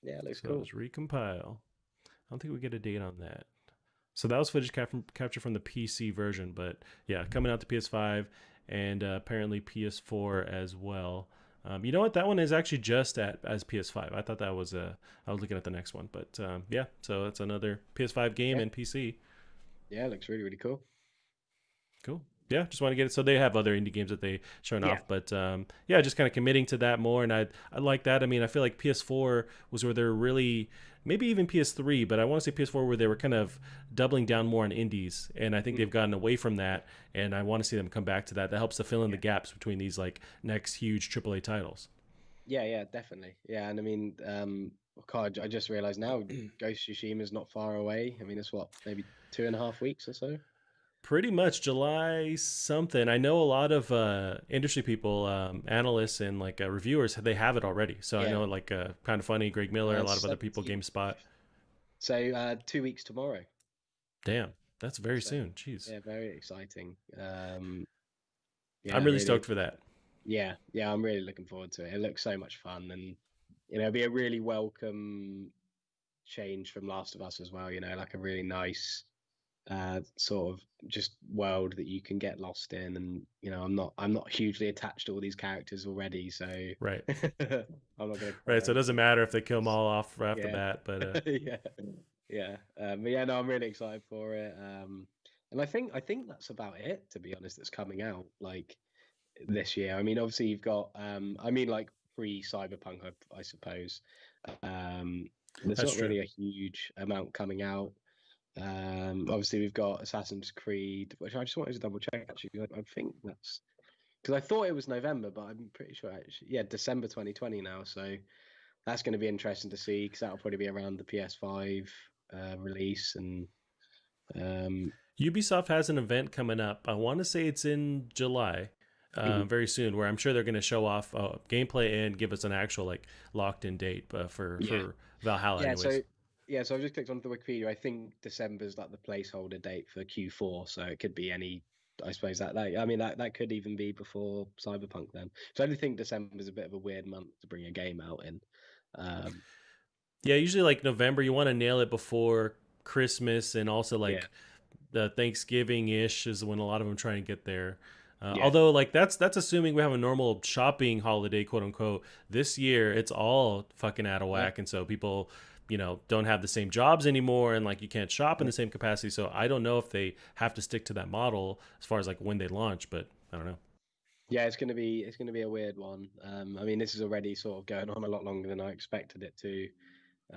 Yeah, it looks cool. Let's recompile. I don't think we get a date on that. So that was footage captured from the PC version, but yeah, coming out to PS5 and apparently PS4 as well. You know what? That one is actually just as PS5. I thought that was I was looking at the next one, but yeah. So that's another PS5 game and PC. Yeah, it looks really, really cool. Cool. Yeah, just want to get it. So they have other indie games that they showing off, but yeah, just kind of committing to that more, and I like that. I mean, I feel like PS4 was where they're really, maybe even PS3, but I want to say PS4 where they were kind of doubling down more on indies, and I think they've gotten away from that, and I want to see them come back to that. That helps to fill in the gaps between these like next huge AAA titles. Yeah, definitely. Yeah, and I mean, God, I just realized now, Ghost of Tsushima is not far away. I mean, it's what, maybe 2.5 weeks or so. Pretty much July something. I know a lot of industry people, analysts, and like reviewers. They have it already. So I know like Kind of Funny, Greg Miller, a lot of other people, GameSpot. So 2 weeks tomorrow. Damn, that's very soon. Jeez. Yeah, very exciting. I'm really stoked for that. Yeah, I'm really looking forward to it. It looks so much fun, and it'll be a really welcome change from Last of Us as well. Like a really nice sort of just world that you can get lost in, and I'm not hugely attached to all these characters already, so right. I'm not gonna right. So it doesn't matter if they kill them all off right off the bat, but but yeah, no, I'm really excited for it, and I think that's about it, to be honest, that's coming out like this year. I mean, obviously you've got like pre-Cyberpunk, I suppose. There's not really a huge amount coming out. Obviously we've got Assassin's Creed, which I just wanted to double check actually. I think that's because I thought it was November, but I'm pretty sure actually, December 2020 now. So that's going to be interesting to see, because that'll probably be around the PS5 release. And Ubisoft has an event coming up. I want to say it's in July. Very soon, where I'm sure they're going to show off gameplay and give us an actual like locked in date for Valhalla. Yeah, anyways. So I've just clicked onto the Wikipedia. I think December's like the placeholder date for Q4, so it could be any. I suppose that could even be before Cyberpunk then. So I do think December's a bit of a weird month to bring a game out in. Yeah, usually like November, you want to nail it before Christmas, and also like the Thanksgiving ish is when a lot of them try and get there. Although like that's assuming we have a normal shopping holiday, quote unquote. This year it's all fucking out of whack, and so people don't have the same jobs anymore, and like you can't shop in the same capacity. So I don't know if they have to stick to that model as far as like when they launch, but I don't know. Yeah, it's gonna be a weird one. I mean, this is already sort of going on a lot longer than I expected it to.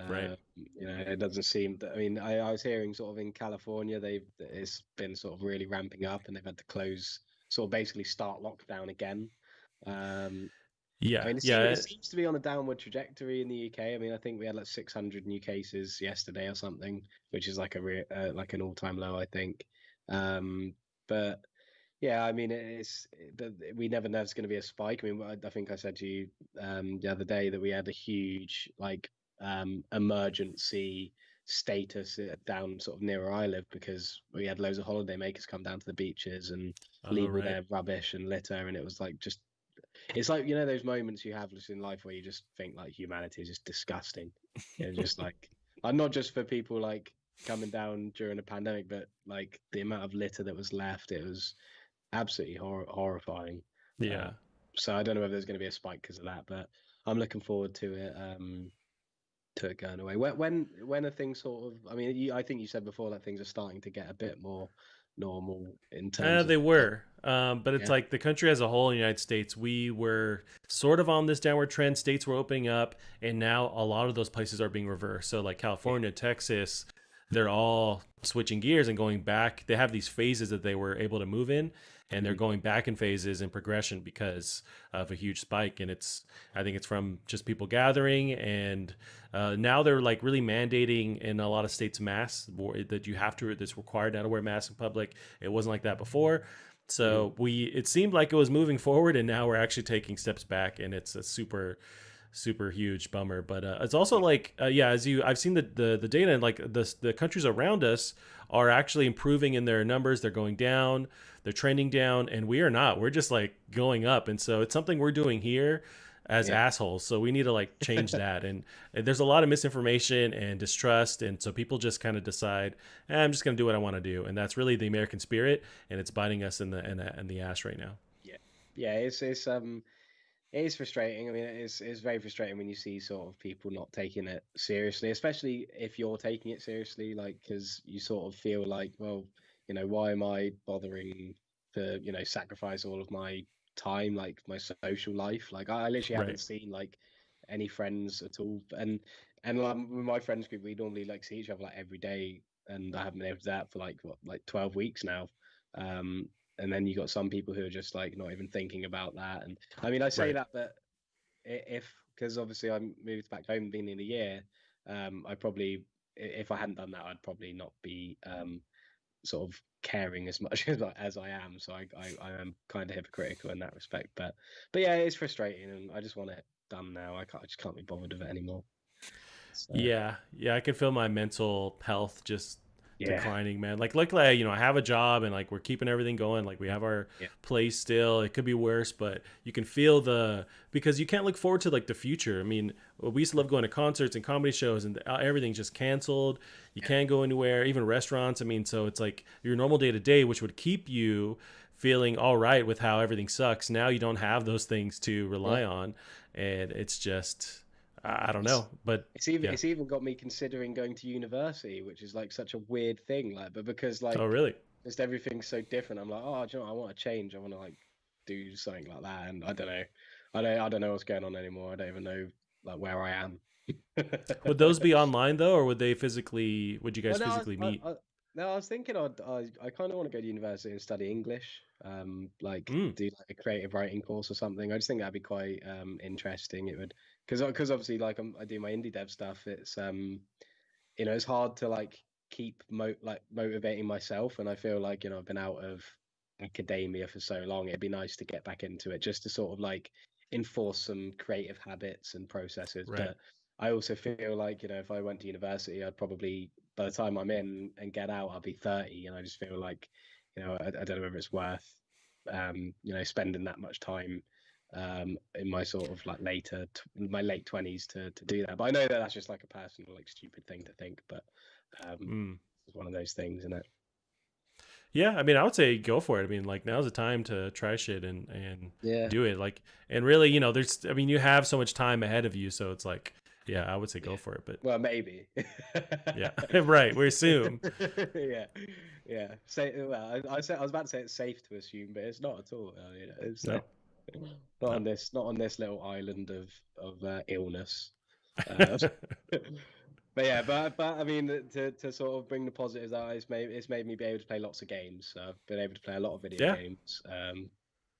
Right. It doesn't seem that. I mean, I was hearing sort of in California, it's been sort of really ramping up, and they've had to close, sort of basically start lockdown again. Um, I Yeah. mean, it Yeah. seems to be on a downward trajectory in the UK. I mean, I think we had like 600 new cases yesterday or something, which is like like an all-time low, I think. But yeah, I mean, but we never know if it's going to be a spike. I mean, I think I said to you the other day that we had a huge like emergency status down sort of near where I live because we had loads of holiday makers come down to the beaches and Oh, leave all right. their rubbish and litter, and it was like just it's like those moments you have just in life where you just think like humanity is just disgusting. Just like not just for people like coming down during a pandemic, but like the amount of litter that was left, it was absolutely horrifying. Uh, Yeah. so I don't know if there's going to be a spike because of that, but I'm looking forward to it. To it going away. When are things sort of? I mean, I think you said before that things are starting to get a bit more normal in terms of. They were, but it's Yeah. like the country as a whole in the United States, we were sort of on this downward trend. States were opening up, and now a lot of those places are being reversed. So, like California, Texas, they're all switching gears and going back. They have these phases that they were able to move in, and they're Mhm. going back in phases in progression because of a huge spike. And I think it's from just people gathering, and now they're like really mandating in a lot of states masks that you have to. That's required now to wear masks in public. It wasn't like that before. Mhm. So it seemed like it was moving forward, and now we're actually taking steps back, and it's a super huge bummer. But it's also like yeah, I've seen the data, and like the countries around us are actually improving in their numbers. They're going down, they're trending down, and we are not. We're just like going up, and so it's something we're doing here as Yeah. assholes. So we need to like change that. And there's a lot of misinformation and distrust, and so people just kind of decide, I'm just gonna do what I want to do, and that's really the American spirit, and it's biting us in the ass right now. Yeah. Yeah. It is frustrating. I mean, it's very frustrating when you see sort of people not taking it seriously, especially if you're taking it seriously, like because you sort of feel like, well, why am I bothering to, sacrifice all of my time, like my social life? Like I literally Right. haven't seen like any friends at all, and with my friends group, we normally like see each other like every day, and I haven't been able to do that for like what, like 12 weeks now. Um, and then you got some people who are just like not even thinking about that, and I mean, I say Right. that, but if because obviously I moved back home beginning of the year, I probably if I hadn't done that, I'd probably not be sort of caring as much as I am. So I am kind of hypocritical in that respect. But yeah, it's frustrating, and I just want it done now. I just can't be bothered with it anymore. So Yeah, yeah, I can feel my mental health just yeah, declining, man. Like, luckily, I have a job and like we're keeping everything going. Like, we have our yeah, place still. It could be worse, but you can feel because you can't look forward to like the future. I mean, we used to love going to concerts and comedy shows, and everything's just canceled. You yeah, can't go anywhere, even restaurants. I mean, so it's like your normal day to day, which would keep you feeling all right with how everything sucks. Now you don't have those things to yeah. rely on, and it's just I don't It's know, but yeah. it's even got me considering going to university, which is like such a weird thing. Like, but because Oh, like really? just everything's so different, I'm like, oh, do you know what? I want to change. I want to like do something like that. And I don't know. I don't know what's going on anymore. I don't even know like where I am. Would those be online though, or would you guys Well, no, physically meet? no, I was thinking I kind of want to go to university and study English. Like Mm, do like a creative writing course or something. I just think that'd be quite interesting. It would because obviously like I do my indie dev stuff. It's it's hard to like keep motivating myself, and I feel like I've been out of academia for so long. It'd be nice to get back into it just to sort of like enforce some creative habits and processes. right. But I also feel like if I went to university, I'd probably by the time I'm in and get out, I'll be 30, and I just feel like I don't know whether it's worth spending that much time in my sort of like my late 20s to do that. But I know that that's just like a personal like stupid thing to think, but Mm. it's one of those things, isn't it? Yeah, I mean, I would say go for it. I mean, like, now's the time to try shit and Yeah, do it. Like, and really, there's, I mean, you have so much time ahead of you, so it's like, yeah, I would say go yeah. for it. But Well, maybe. yeah, right. We assume. Yeah, yeah. Say well, I was about to say it's safe to assume, but it's not at all. It's No, not no. on this little island of illness. Uh, But yeah, but I mean, to sort of bring the positives out, it's made me be able to play lots of games. So I've been able to play a lot of video Yeah, games,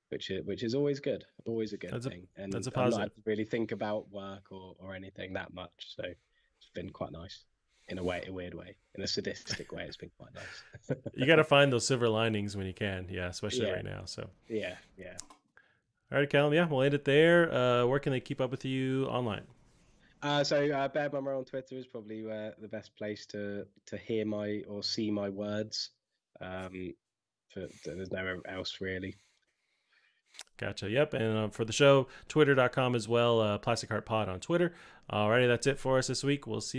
which is always good, always a good that's a thing. that's And a I've not had positive. to really think about work or anything that much. So it's been quite nice in a weird way, in a sadistic way. It's been quite nice. You got to find those silver linings when you can. Yeah, especially Yeah, right now. So, yeah. all right, Callum. Yeah, we'll end it there. Where can they keep up with you online? Bear Mummer on Twitter is probably the best place to hear my or see my words. Um, there's nowhere else really. Gotcha. Yep. And for the show, twitter.com as well. Plastic Heart Pod on Twitter. Alrighty, that's it for us this week. We'll see